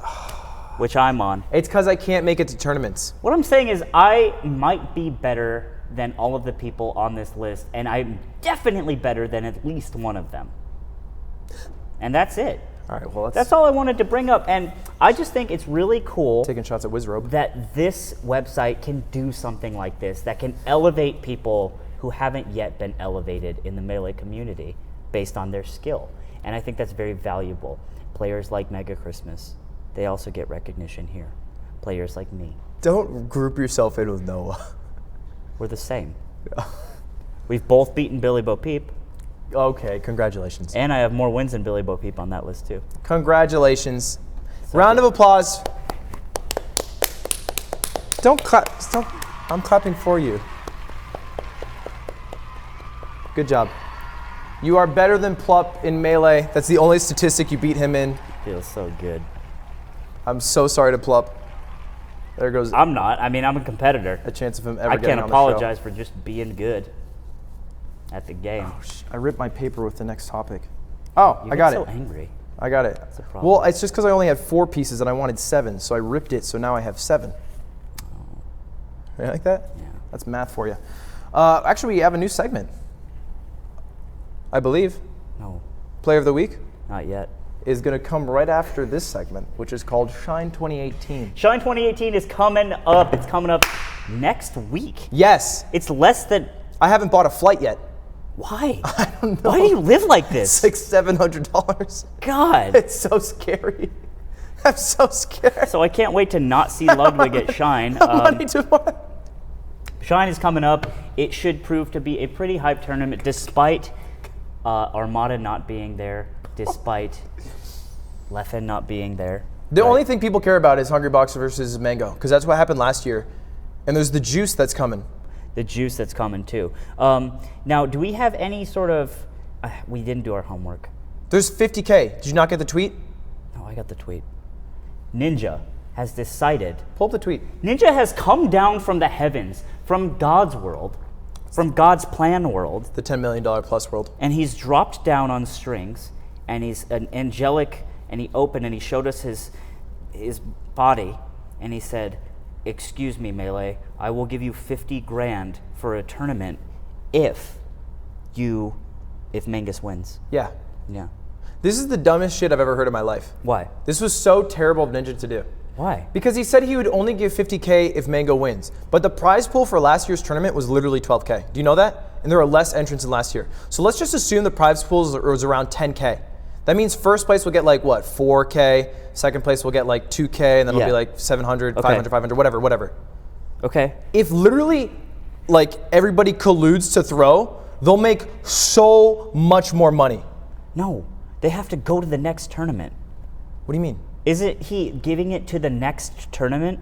which I'm on. It's because I can't make it to tournaments. What I'm saying is I might be better than all of the people on this list, and I'm definitely better than at least one of them. And that's it. All right, well, That's all I wanted to bring up. And I just think it's really cool taking shots at Wizrobe. that this website can do something like this, that can elevate people who haven't yet been elevated in the Melee community based on their skill. And I think that's very valuable. Players like Mega Christmas, they also get recognition here. Players like me. Don't group yourself in with Noah. We're the same. We've both beaten Billy Bo Peep, Okay, congratulations. and I have more wins than Billy Bo Peep on that list too. Congratulations. Round of applause. Don't clap. I'm clapping for you. Good job. You are better than Plup in Melee. That's the only statistic you beat him in. Feels so good. I'm so sorry to Plup. There goes I'm not. I mean, I'm a competitor. a chance of him ever I getting can't on the show. apologize for just being good at the game. I ripped my paper with the next topic. Oh, You I got get it. so angry. I got it. a problem. Well, it's just because I only had 4 pieces and I wanted 7, so I ripped it, so now I have 7. You like that? Yeah. That's math for you. Actually, we have a new segment. I believe. No, Player of the Week not yet. is going to come right after this segment, which is called Shine 2018. Shine 2018 is coming up. It's coming up next week. Yes. It's less than. I haven't bought a flight yet. Why? I don't know. Why do you live like this? It's like $700. God. It's so scary. I'm so scared. So I can't wait to not see Ludwig at Shine. I'm wanting to buy. Shine is coming up. It should prove to be a pretty hype tournament, despite Armada not being there, despite Leffen not being there. The only thing people care about is Hungry Boxer versus Mango, because that's what happened last year. And there's the juice that's coming. The juice that's coming too. Now, do we have any sort of? We didn't do our homework. There's 50K. Did you not get the tweet? No, I got the tweet. Ninja has decided. Pull up the tweet. Ninja has come down from the heavens, from God's world, from God's plan world, The $10 million plus world. and he's dropped down on strings, and he's an angelic, and he opened and he showed us his body, and he said, "Excuse me, Melee, I will give you 50 grand for a tournament if Mangus wins." Yeah. Yeah. This is the dumbest shit I've ever heard in my life. Why? This was so terrible of Ninja to do. Why? Because he said he would only give 50K if Mango wins. But the prize pool for last year's tournament was literally 12K. Do you know that? And there were less entrants than last year. So let's just assume the prize pool was around 10K. That means first place will get like what, 4K, second place will get like 2K, and then it'll be like 700, 500, 500, whatever. Okay. If literally like everybody colludes to throw, they'll make so much more money. No, they have to go to the next tournament. What do you mean? Isn't he giving it to the next tournament?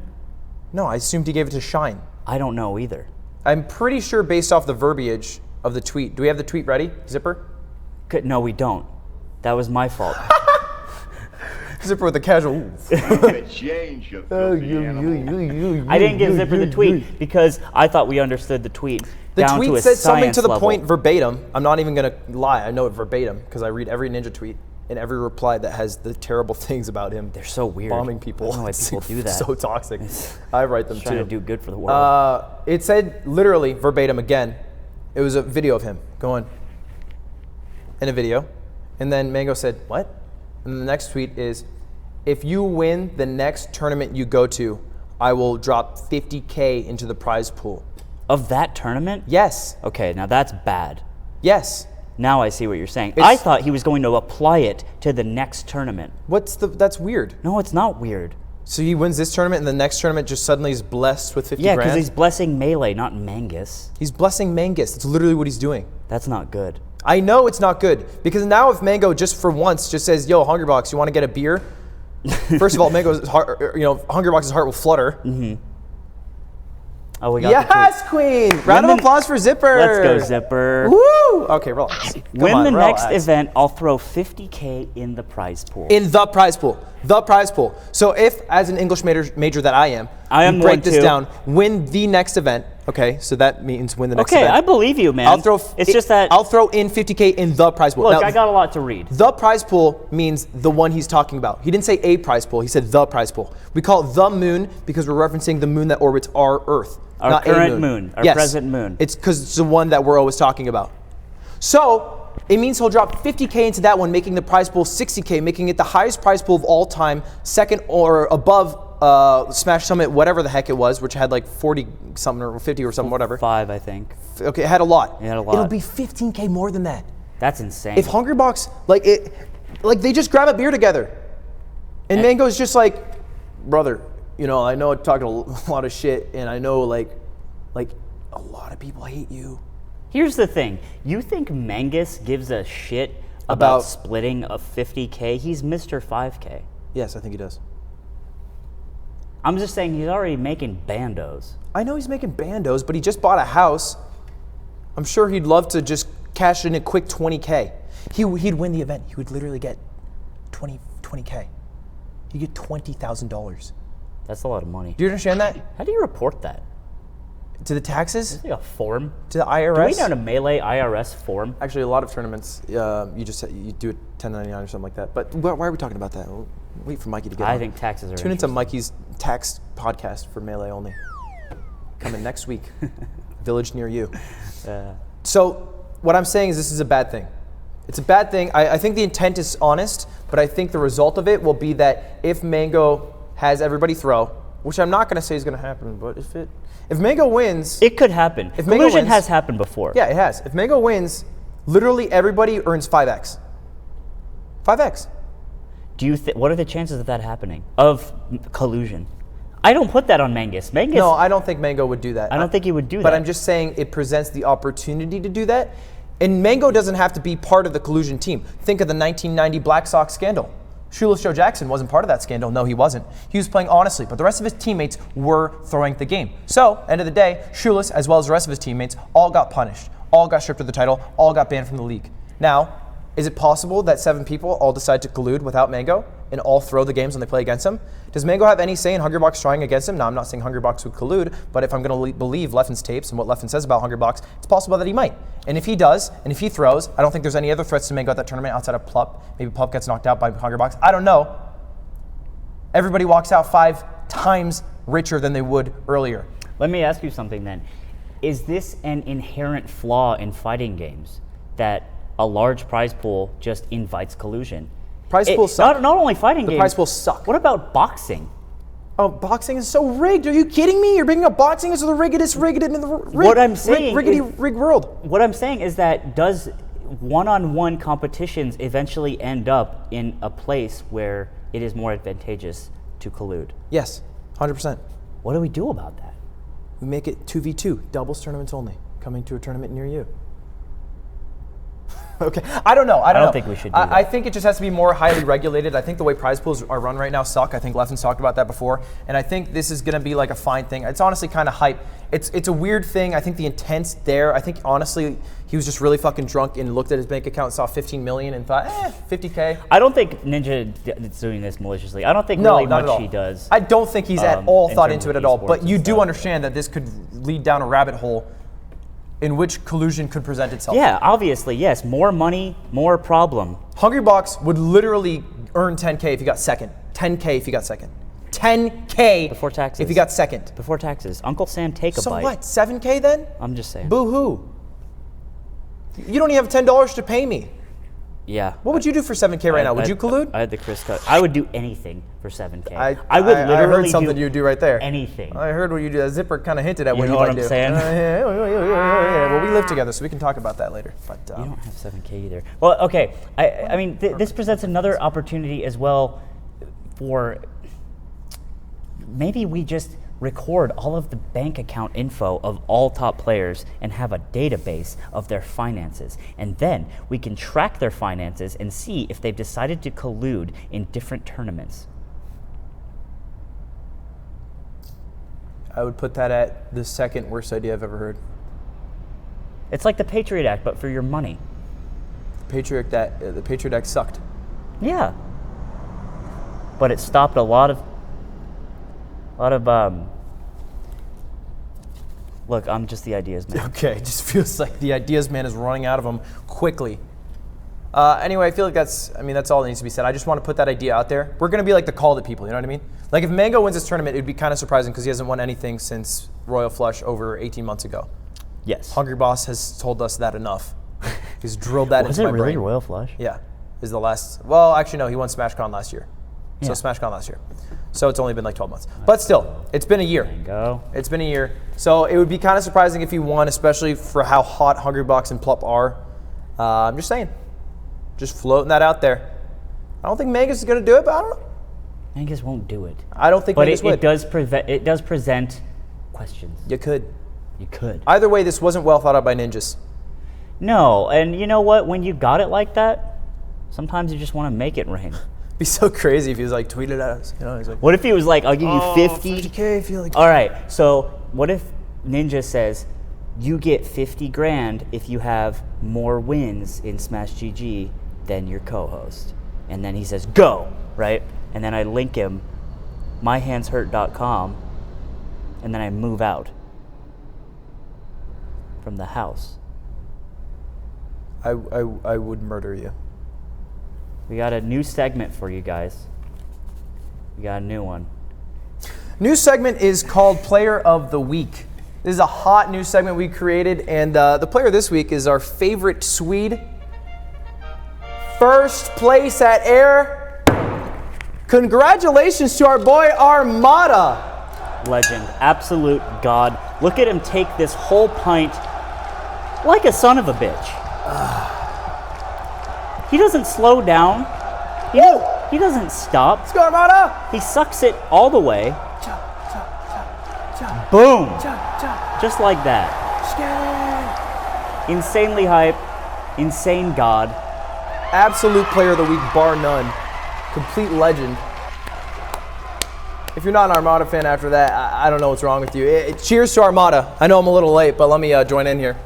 No, I assumed he gave it to Shine. I don't know either. I'm pretty sure based off the verbiage of the tweet. Do we have the tweet ready, Zipper? No, we don't. That was my fault. Zipper with the casual. Change, you filthy animal. I didn't give Zipper the tweet because I thought we understood the tweet down to tweet a said something science to the level. point verbatim. I'm not even gonna lie. I know it verbatim because I read every Ninja tweet and every reply that has the terrible things about him. They're so weird. Bombing people. I don't know why people do that. So toxic. I write them Trying too. to do good for the world. It said literally verbatim again. It was a video of him going in a video, and then Mango said, "What?" And the next tweet is, "If you win the next tournament you go to, I will drop 50K into the prize pool." Of that tournament? Yes. Okay, now that's bad. Yes. Now I see what you're saying. I thought he was going to apply it to the next tournament. That's weird. No, it's not weird. So he wins this tournament, and the next tournament just suddenly is blessed with 50 Yeah, grand? because he's blessing Melee, not Mangus. He's blessing Mangus. That's literally what he's doing. That's not good. I know it's not good, because now if Mango just for once just says, "Yo, Hungrybox, you want to get a beer?" First of all, Mango's heart, Hungrybox's heart will flutter. Mm-hmm. Oh, we got the Yes, Queen! Round of applause for Zipper. Let's go, Zipper. Woo! Okay, relax. Win the next event, I'll throw 50K in the prize pool. In the prize pool. The prize pool. So if, as an English major that I am, you break one this too. down, win the next event. Okay, so that means win the next event. Okay, I believe you, man. I'll throw. I'll throw in 50K in the prize pool. Look, Now, I got a lot to read. the prize pool means the one he's talking about. He didn't say a prize pool. He said the prize pool. We call it the moon because we're referencing the moon that orbits our Earth. Our not current a moon, our Yes. present moon. It's because it's the one that we're always talking about. So it means he'll drop 50K into that one, making the prize pool 60K, making it the highest prize pool of all time, second or above Smash Summit, whatever the heck it was, which had like 40 something or 50 or something, whatever. 5, I think. Okay, it had a lot. It had a lot. It'll be 15K more than that. That's insane. If Hungrybox, they just grab a beer together. And Mango's just like, "Brother, I know I'm talking a lot of shit, and I know like a lot of people hate you." Here's the thing. You think Mangus gives a shit about splitting a 50K? He's Mr. 5K. Yes, I think he does. I'm just saying he's already making bandos. I know he's making bandos, but he just bought a house. I'm sure he'd love to just cash in a quick 20K. He'd win the event. He would literally get 20K. He'd get $20,000. That's a lot of money. Do you understand that? How do you report that? To the taxes? Is it like a form? To the IRS? Do we know a Melee IRS form? Actually, a lot of tournaments, you do it 1099 or something like that. But why are we talking about that? We'll wait for Mikey to get on. I think taxes are Tune into Mikey's tax podcast for Melee only. Coming next week. Village near you. So what I'm saying is this is a bad thing. It's a bad thing. I think the intent is honest, but I think the result of it will be that if Mango has everybody throw, which I'm not going to say is going to happen, but if Mango wins... It could happen. If Mango Collusion wins, has happened before. Yeah, it has. If Mango wins, literally everybody earns 5x. 5x. What are the chances of that happening? Of collusion? I don't put that on Mangus. No, I don't think Mango would do that. I don't think he would do that. But I'm just saying it presents the opportunity to do that. And Mango doesn't have to be part of the collusion team. Think of the 1990 Black Sox scandal. Shoeless Joe Jackson wasn't part of that scandal. No, he wasn't. He was playing honestly, but the rest of his teammates were throwing the game. So, end of the day, Shoeless, as well as the rest of his teammates, all got punished, all got stripped of the title, all got banned from the league. Now, is it possible that 7 people all decide to collude without Mango and all throw the games when they play against him? Does Mango have any say in Hungrybox trying against him? Now, I'm not saying Hungrybox would collude, but if I'm going to believe Leffen's tapes and what Leffen says about Hungrybox, it's possible that he might. And if he does, and if he throws, I don't think there's any other threats to Mango at that tournament outside of Plup. Maybe Plup gets knocked out by Hungrybox. I don't know. Everybody walks out 5 times richer than they would earlier. Let me ask you something then. Is this an inherent flaw in fighting games that a large prize pool just invites collusion? Prize pools suck. Not only fighting games. The prize pools suck. What about boxing? Oh, boxing is so rigged. Are you kidding me? You're bringing up boxing into the riggedest in the What I'm saying rigged world. What I'm saying is that does one-on-one competitions eventually end up in a place where it is more advantageous to collude? Yes, 100%. What do we do about that? We make it 2v2, doubles tournaments only, coming to a tournament near you. Okay, I don't know. I don't think we should do that. that. I think it just has to be more highly regulated. I think the way prize pools are run right now suck. I think Lefton's talked about that before. And I think this is going to be like a fine thing. It's honestly kind of hype. It's a weird thing. I think the intent's there. I think honestly he was just really fucking drunk and looked at his bank account, saw 15 million and thought, 50K. I don't think Ninja is doing this maliciously. I don't think No, really not at much all. he does. I don't think he's at all in thought terms into it of at all. esports But you and do stuff. understand that this could lead down a rabbit hole in which collusion could present itself. Yeah, obviously, yes. More money, more problem. Hungrybox would literally earn 10K if he got second. 10K if he got second. 10K Before taxes. if he got second. Before taxes. Uncle Sam, take a So bite. what? 7K then? I'm just saying. Boo-hoo. You don't even have $10 to pay me. Yeah. What would you do for 7K right now? Would you collude? I had the Chris cut. I would do anything for 7K. I would literally I heard something you'd do right there. anything. I heard what you do. That Zipper kind of hinted at You what know you what might I'm do. saying? Yeah. Well, we live together, so we can talk about that later. But You don't have 7K either. Well, okay. I mean, this presents another opportunity as well for maybe we just record all of the bank account info of all top players and have a database of their finances. And then we can track their finances and see if they've decided to collude in different tournaments. I would put that at the second worst idea I've ever heard. It's like the Patriot Act, but for your money. The Patriot Act sucked. Yeah. But it stopped a lot of look, I'm just the ideas man. Okay, it just feels like the ideas man is running out of them quickly. Anyway, I feel like that's all that needs to be said. I just want to put that idea out there. We're going to be like the called it people, you know what I mean? Like if Mango wins this tournament, it'd be kind of surprising because he hasn't won anything since Royal Flush over 18 months ago. Yes. Hungry Boss has told us that enough. He's drilled that Was into it my really brain. Royal Flush? Yeah, is the last. Well, actually no, he won SmashCon last year. So Yeah. SmashCon last year. So it's only been like 12 months. But still, it's been a year. Go. It's been a year. So it would be kind of surprising if he won, especially for how hot Hungrybox and Plup are. I'm just saying. Just floating that out there. I don't think Mangus is going to do it, but I don't know. Mangus won't do it. I don't think But Mangus would. it does present questions. You could. You could. Either way, this wasn't well thought out by ninjas. No, and you know what? When you got it like that, sometimes you just want to make it rain. It'd be so crazy if he was like, tweeted at us. You know, he's like, What if he was like, I'll give you 50? 50K if you like. All right, so what if Ninja says, you get 50 grand if you have more wins in Smash GG than your co-host? And then he says, go, right? And then I link him, myhandshurt.com, and then I move out from the house. I would murder you. We got a new segment for you guys. We got a new one. New segment is called Player of the Week. This is a hot new segment we created, and the player this week is our favorite Swede. First place at Air. Congratulations to our boy Armada. Legend, absolute god. Look at him take this whole pint like a son of a bitch. He doesn't slow down. He doesn't stop. Let's go, Armada. He sucks it all the way. Boom. Just like that. Insanely hype. Insane god. Absolute Player of the Week, bar none. Complete legend. If you're not an Armada fan after that, I don't know what's wrong with you. Cheers to Armada. I know I'm a little late, but let me join in here.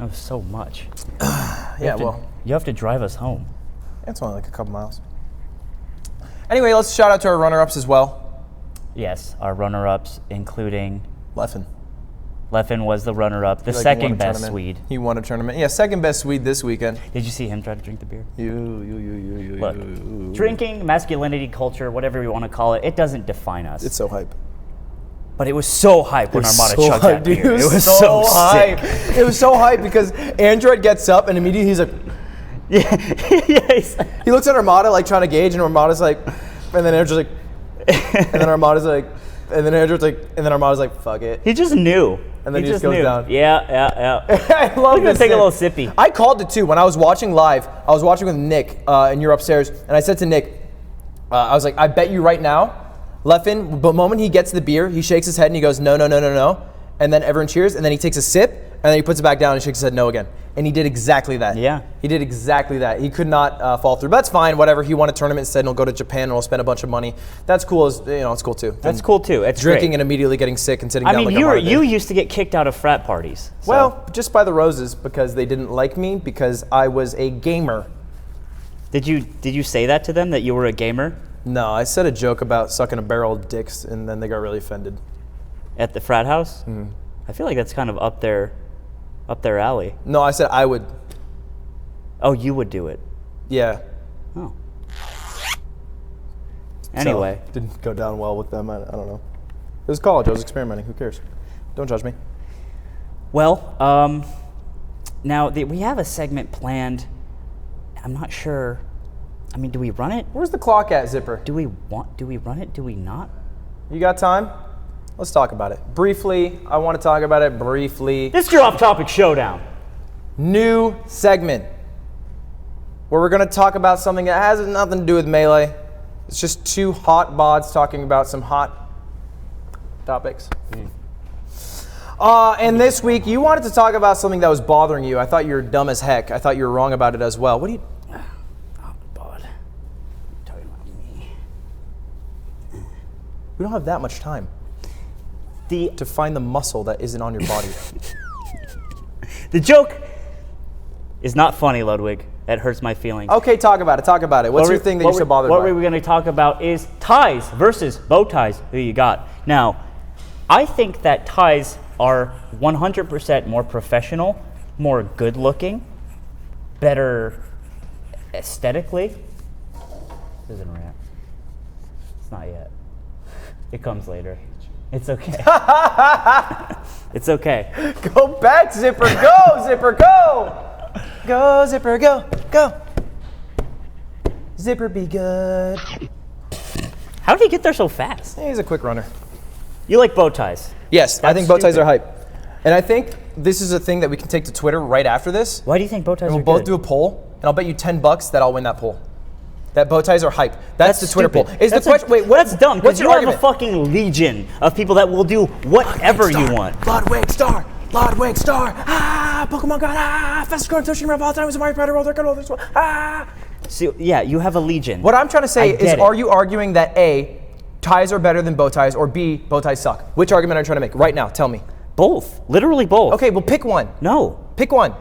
That was so much. You have to drive us home. It's only like a couple miles. Anyway, let's shout out to our runner-ups as well. Yes, our runner-ups, including... Leffen was the runner-up, the second best Swede. He won a tournament. Yeah, second best Swede this weekend. Did you see him try to drink the beer? Look, drinking, masculinity, culture, whatever you want to call it, it doesn't define us. It's so hype. But it was so hype when Armada chugged that beer. It was so hype. It was so hype because Android gets up and immediately he's like... He looks at Armada like trying to gauge, and Armada's like... And then Android's like... and then Armada's like... And then Andrew's like, and then Armada's like, fuck it. He just knew. And then he just goes down. Yeah. I love this. Take a little sippy. I called it too. When I was watching live, I was watching with Nick, and you're upstairs, and I said to Nick, I was like, I bet you right now, Leffen, the moment he gets the beer, he shakes his head and he goes, no. And then everyone cheers, and then he takes a sip, and then he puts it back down and shakes his head no again. And he did exactly that. Yeah. He did exactly that. He could not fall through. But that's fine, whatever. He won a tournament instead, and he'll go to Japan and he'll spend a bunch of money. That's cool. It's cool too. That's cool too. It's drinking great. And immediately getting sick and sitting down like you used to get kicked out of frat parties. So. Well, just by the roses because they didn't like me because I was a gamer. Did you say that to them, that you were a gamer? No, I said a joke about sucking a barrel of dicks, and then they got really offended. At the frat house? Mm-hmm. I feel like that's kind of up their alley. No, I said I would. Oh, you would do it? Yeah. Oh. Anyway. So, didn't go down well with them. I don't know. It was college. I was experimenting. Who cares? Don't judge me. Well, now we have a segment planned. I'm not sure. I mean, do we run it? Where's the clock at, Zipper? Do we run it? Do we not? You got time? Let's talk about it. Briefly, I want to talk about it briefly. This is your off-topic showdown. New segment where we're going to talk about something that has nothing to do with Melee. It's just two hot bods talking about some hot topics. And this week, you wanted to talk about something that was bothering you. I thought you were dumb as heck. I thought you were wrong about it as well. What do you... Bod. You're talking about me. We don't have that much time to find the muscle that isn't on your body. The joke is not funny, Ludwig. That hurts my feelings. Okay, talk about it. What's your thing that you're so bothered by? What we're going to talk about is ties versus bow ties. Who you got? Now, I think that ties are 100% more professional, more good-looking, better aesthetically. This isn't a wrap. It's not yet. It comes later. It's okay. It's okay. Go back, Zipper. Go, Zipper, go. Go, Zipper, go. Go. Zipper be good. How did he get there so fast? He's a quick runner. You like bow ties? Yes, I think bow ties are hype. And I think this is a thing that we can take to Twitter right after this. Why do you think bow ties and are we'll good? both do a poll, and I'll bet you $10 that I'll win that poll. That bow ties are hype. That's the Twitter stupid. poll. Is the question? Wait, that's dumb. What's Because your you have a fucking legion of people that will do whatever you want. Ludwig Star. Pokemon God. Fastest growing Toshima of all time is a Mario Party World Record. So, yeah, you have a legion. What I'm trying to say is, are you arguing that A, ties are better than bow ties, or B, bow ties suck? Which argument are you trying to make? Right now, tell me. Both. Literally both. Okay, well, pick one. No. Pick one.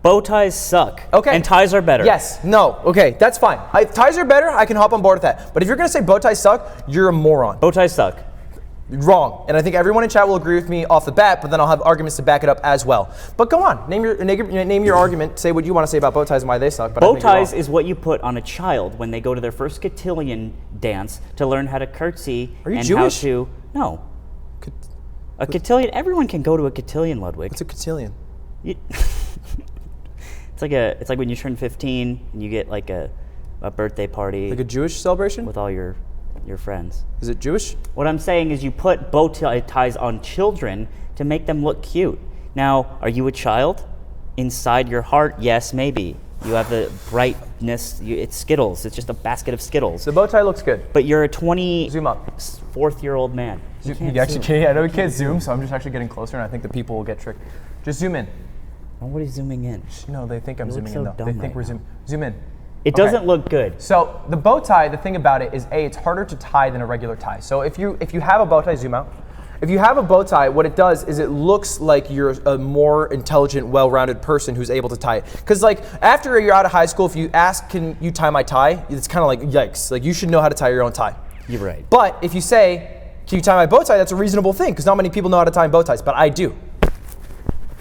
Bow ties suck. Okay. And ties are better. Yes. No. Okay, that's fine. If ties are better, I can hop on board with that. But if you're going to say bow ties suck, you're a moron. Bow ties suck. Wrong. And I think everyone in chat will agree with me off the bat, but then I'll have arguments to back it up as well. But go on. Name your argument. Say what you want to say about bow ties and why they suck. But bow ties is what you put on a child when they go to their first cotillion dance to learn how to curtsy. Are you and Jewish? How to... No. A cotillion... Everyone can go to a cotillion, Ludwig. What's a cotillion? It's like when you turn 15 and you get like a birthday party. Like a Jewish celebration? With all your friends. Is it Jewish? What I'm saying is you put bow ties on children to make them look cute. Now, are you a child? Inside your heart, yes, maybe. You have the brightness. It's Skittles. It's just a basket of Skittles. The bow tie looks good. But you're a 24-year-old Zoom up. man. You actually can't. I know we can't zoom, so I'm just actually getting closer, and I think the people will get tricked. Just zoom in. Nobody's zooming in. No, they think I'm zooming in, though. They think we're zooming. Zoom in. It doesn't look good. So the bow tie, the thing about it is, A, it's harder to tie than a regular tie. So if you have a bow tie, zoom out. If you have a bow tie, what it does is it looks like you're a more intelligent, well-rounded person who's able to tie it. Because like after you're out of high school, if you ask, can you tie my tie? It's kind of like, yikes. Like you should know how to tie your own tie. You're right. But if you say, can you tie my bow tie? That's a reasonable thing because not many people know how to tie bow ties, but I do.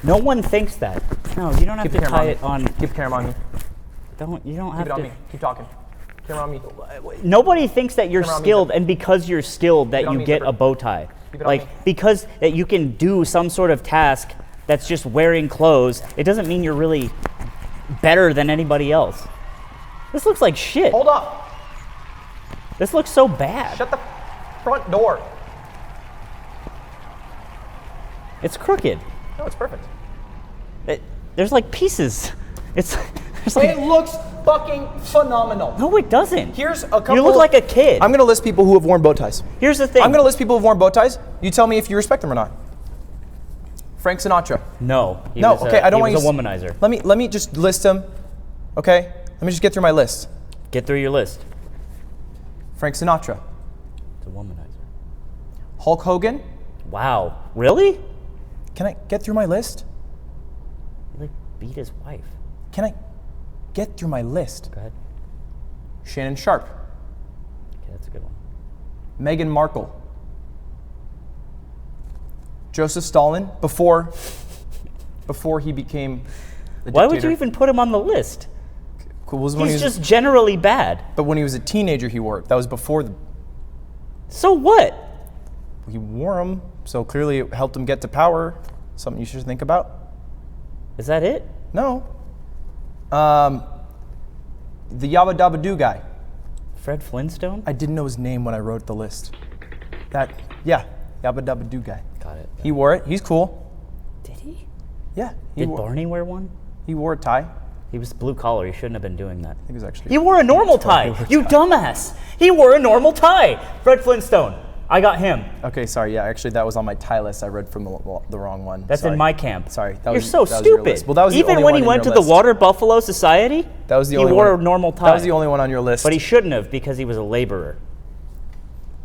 No one thinks that. No, you don't have to tie it on. Keep the camera on me. You don't have Keep it on to. me. Keep talking. Camera on me. Nobody thinks that you're Camera on me, skilled, Zipper. and because you're skilled, that Keep it on you me, get Zipper. a bow tie. Keep it on me. Like because that you can do some sort of task that's just wearing clothes, it doesn't mean you're really better than anybody else. This looks like shit. Hold up. This looks so bad. Shut the front door. It's crooked. No, it's perfect. There's like pieces. There's like, It looks fucking phenomenal. no, it doesn't. Here's a couple. You look like a kid. I'm gonna list people who have worn bow ties. Here's the thing. I'm gonna list people who've worn bow ties. You tell me if you respect them or not. Frank Sinatra. No. He No, was okay, I don't want He was you a womanizer. Let me just list them. Okay? Let me just get through my list. Get through your list. Frank Sinatra. It's a womanizer. Hulk Hogan. Wow. Really? Can I get through my list? He like beat his wife. Can I get through my list? Go ahead. Shannon Sharp. Okay, that's a good one. Meghan Markle. Joseph Stalin before he became the Why would you dictator. even put him on the list? Cool, was when he He's was, just generally bad. but when he was a teenager, he wore it. That was before So what? he wore them. So clearly, it helped him get to power. Something you should think about. Is that it? No. The Yabba Dabba Doo guy. Fred Flintstone? I didn't know his name when I wrote the list. Yabba Dabba Doo guy. Got it. He wore it. He's cool. Did he? Yeah. Did Barney wear one? He wore a tie. He was blue collar. He shouldn't have been doing that. He was actually. He wore a normal tie. You dumbass. He wore a normal tie. Fred Flintstone. I got him. Okay, sorry. Yeah, actually, that was on my tie list. I read from the wrong one. That's Sorry. in my camp. Sorry. That You're was, so that was your stupid. list. Well, that was the Even only when one he in went to your the list. Water Buffalo Society, That was the he only wore one. a normal tie. That was the only one on your list. But he shouldn't have because he was a laborer.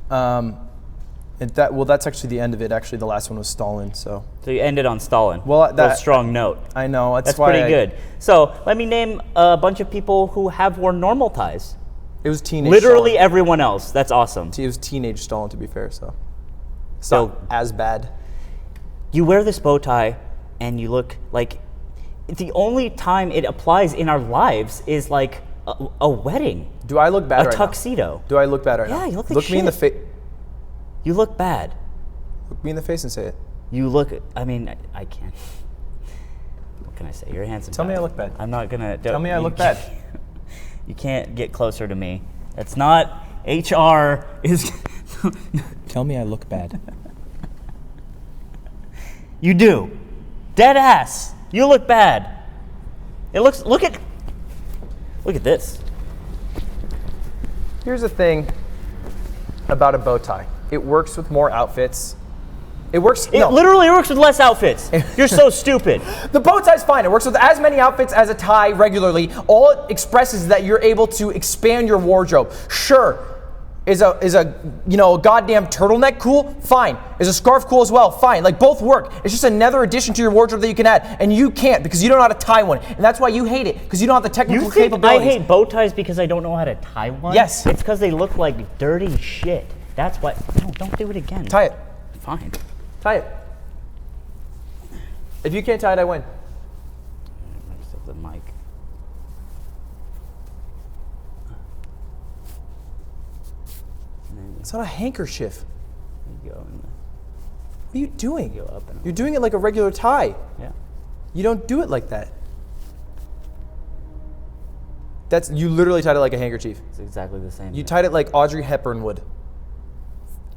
That's actually the end of it. Actually, the last one was Stalin. So So you ended on Stalin. Well, Real strong note. I know That's why pretty good. So let me name a bunch of people who have worn normal ties. It was teenage. Literally Stalin. everyone else. That's awesome. It was teenage Stalin, to be fair. So it's So- not as bad. You wear this bow tie and you look like the only time it applies in our lives is like a wedding, Do I look bad a right tuxedo. now? Do I look bad right now? Yeah, you look like Look me in the shit. face. You look bad. Look me in the face and say it. You look, I mean, I can't. What can I say? You're a handsome Tell me guy. I look bad. I'm not gonna. Tell me I look bad. You can't get closer to me. That's not, HR is. Tell me I look bad. You do. Dead ass. You look bad. It looks, look at this. Here's the thing about a bow tie. It works with more outfits. It works. It literally works with less outfits. You're so stupid. The bow tie's fine. It works with as many outfits as a tie regularly. All it expresses is that you're able to expand your wardrobe. Sure, is a goddamn turtleneck cool? Fine. Is a scarf cool as well? Fine. Like both work. It's just another addition to your wardrobe that you can add, and you can't because you don't know how to tie one, and that's why you hate it because you don't have the technical You think I capabilities. hate bow ties because I don't know how to tie one? Yes. It's because they look like dirty shit. That's why. No, don't do it again. Tie it. Fine. Tie it. If you can't tie it, I win. Next up the mic. It's not a handkerchief. You go in What are you doing? go up and You're doing it like a regular tie. yeah. You don't do it like that. You literally tied it like a handkerchief. It's exactly the same. You tied it like Audrey Hepburn would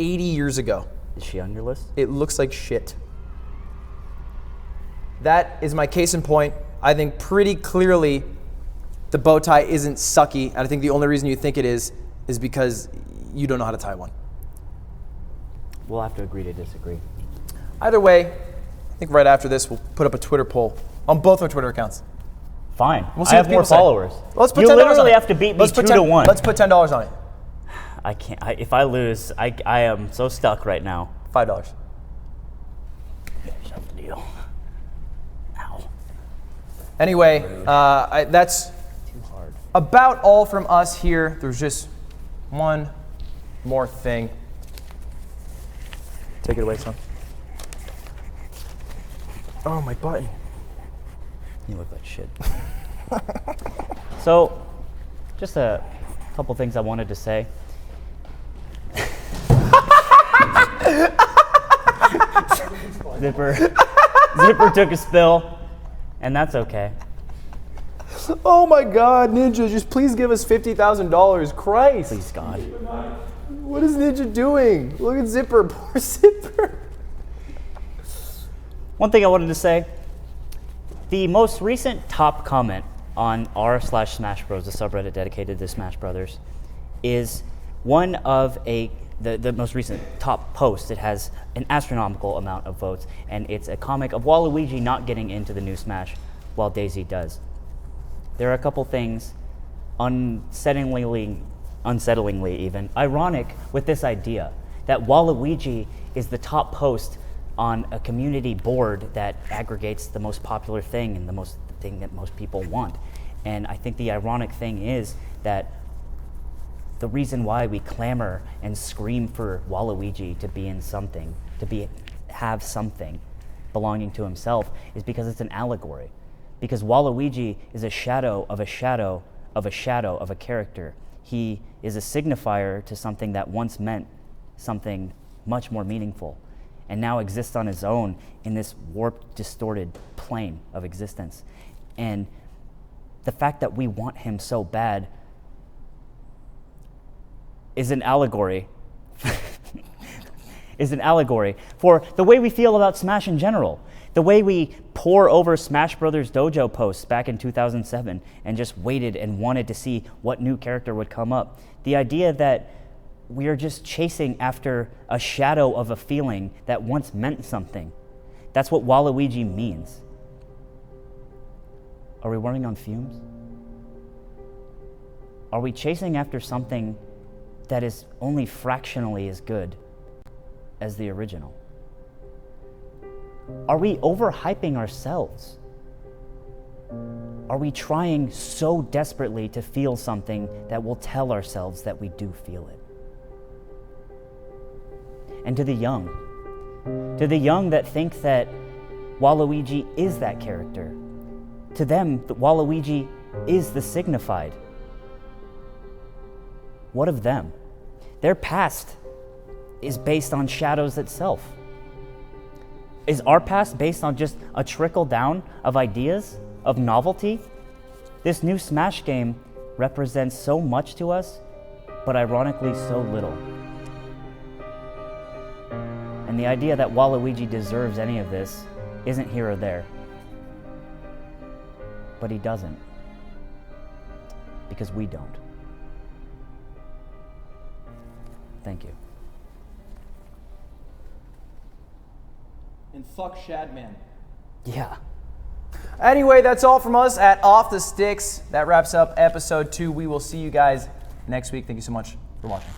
80 years ago. Is she on your list? It looks like shit. That is my case in point. I think pretty clearly the bow tie isn't sucky, and I think the only reason you think it is because you don't know how to tie one. We'll have to agree to disagree. Either way, I think right after this we'll put up a Twitter poll on both our Twitter accounts. Fine. We'll see I what have more people say. followers. Let's put you $10 on literally it. have to beat me Let's put 2 to 1. Let's put $10 on it. I can't. If I lose, I am so stuck right now. $5. Shut the deal. Ow. Anyway, that's Too hard. about all from us here. There's just one more thing. Take it away, son. Oh, my button. You look like shit. So, just a couple things I wanted to say. Zipper took a spill, and that's okay. Oh my God, Ninja, just please give us $50,000. Christ. Please, God. What is Ninja doing? Look at Zipper, poor Zipper. One thing I wanted to say, the most recent top comment on r/Smash Bros, the subreddit dedicated to Smash Brothers, is one of the most recent top post. It has an astronomical amount of votes, and it's a comic of Waluigi not getting into the new Smash while Daisy does. There are a couple things unsettlingly even ironic with this idea that Waluigi is the top post on a community board that aggregates the most popular thing and the thing that most people want. And I think the ironic thing is that the reason why we clamor and scream for Waluigi to be in something, have something belonging to himself, is because it's an allegory. Because Waluigi is a shadow of a shadow of a shadow of a character. He is a signifier to something that once meant something much more meaningful, and now exists on his own in this warped, distorted plane of existence. And the fact that we want him so bad is an allegory for the way we feel about Smash in general. The way we pore over Smash Brothers Dojo posts back in 2007 and just waited and wanted to see what new character would come up. The idea that we are just chasing after a shadow of a feeling that once meant something. That's what Waluigi means. Are we running on fumes? Are we chasing after something that is only fractionally as good as the original? Are we overhyping ourselves? Are we trying so desperately to feel something that will tell ourselves that we do feel it? And to the young that think that Waluigi is that character, to them, Waluigi is the signified. What of them? Their past is based on shadows itself. Is our past based on just a trickle down of ideas, of novelty? This new Smash game represents so much to us, but ironically so little. And the idea that Waluigi deserves any of this isn't here or there. But he doesn't. Because we don't. Thank you. And fuck Shadman. Yeah. Anyway, that's all from us at Off the Sticks. That wraps up episode 2. We will see you guys next week. Thank you so much for watching.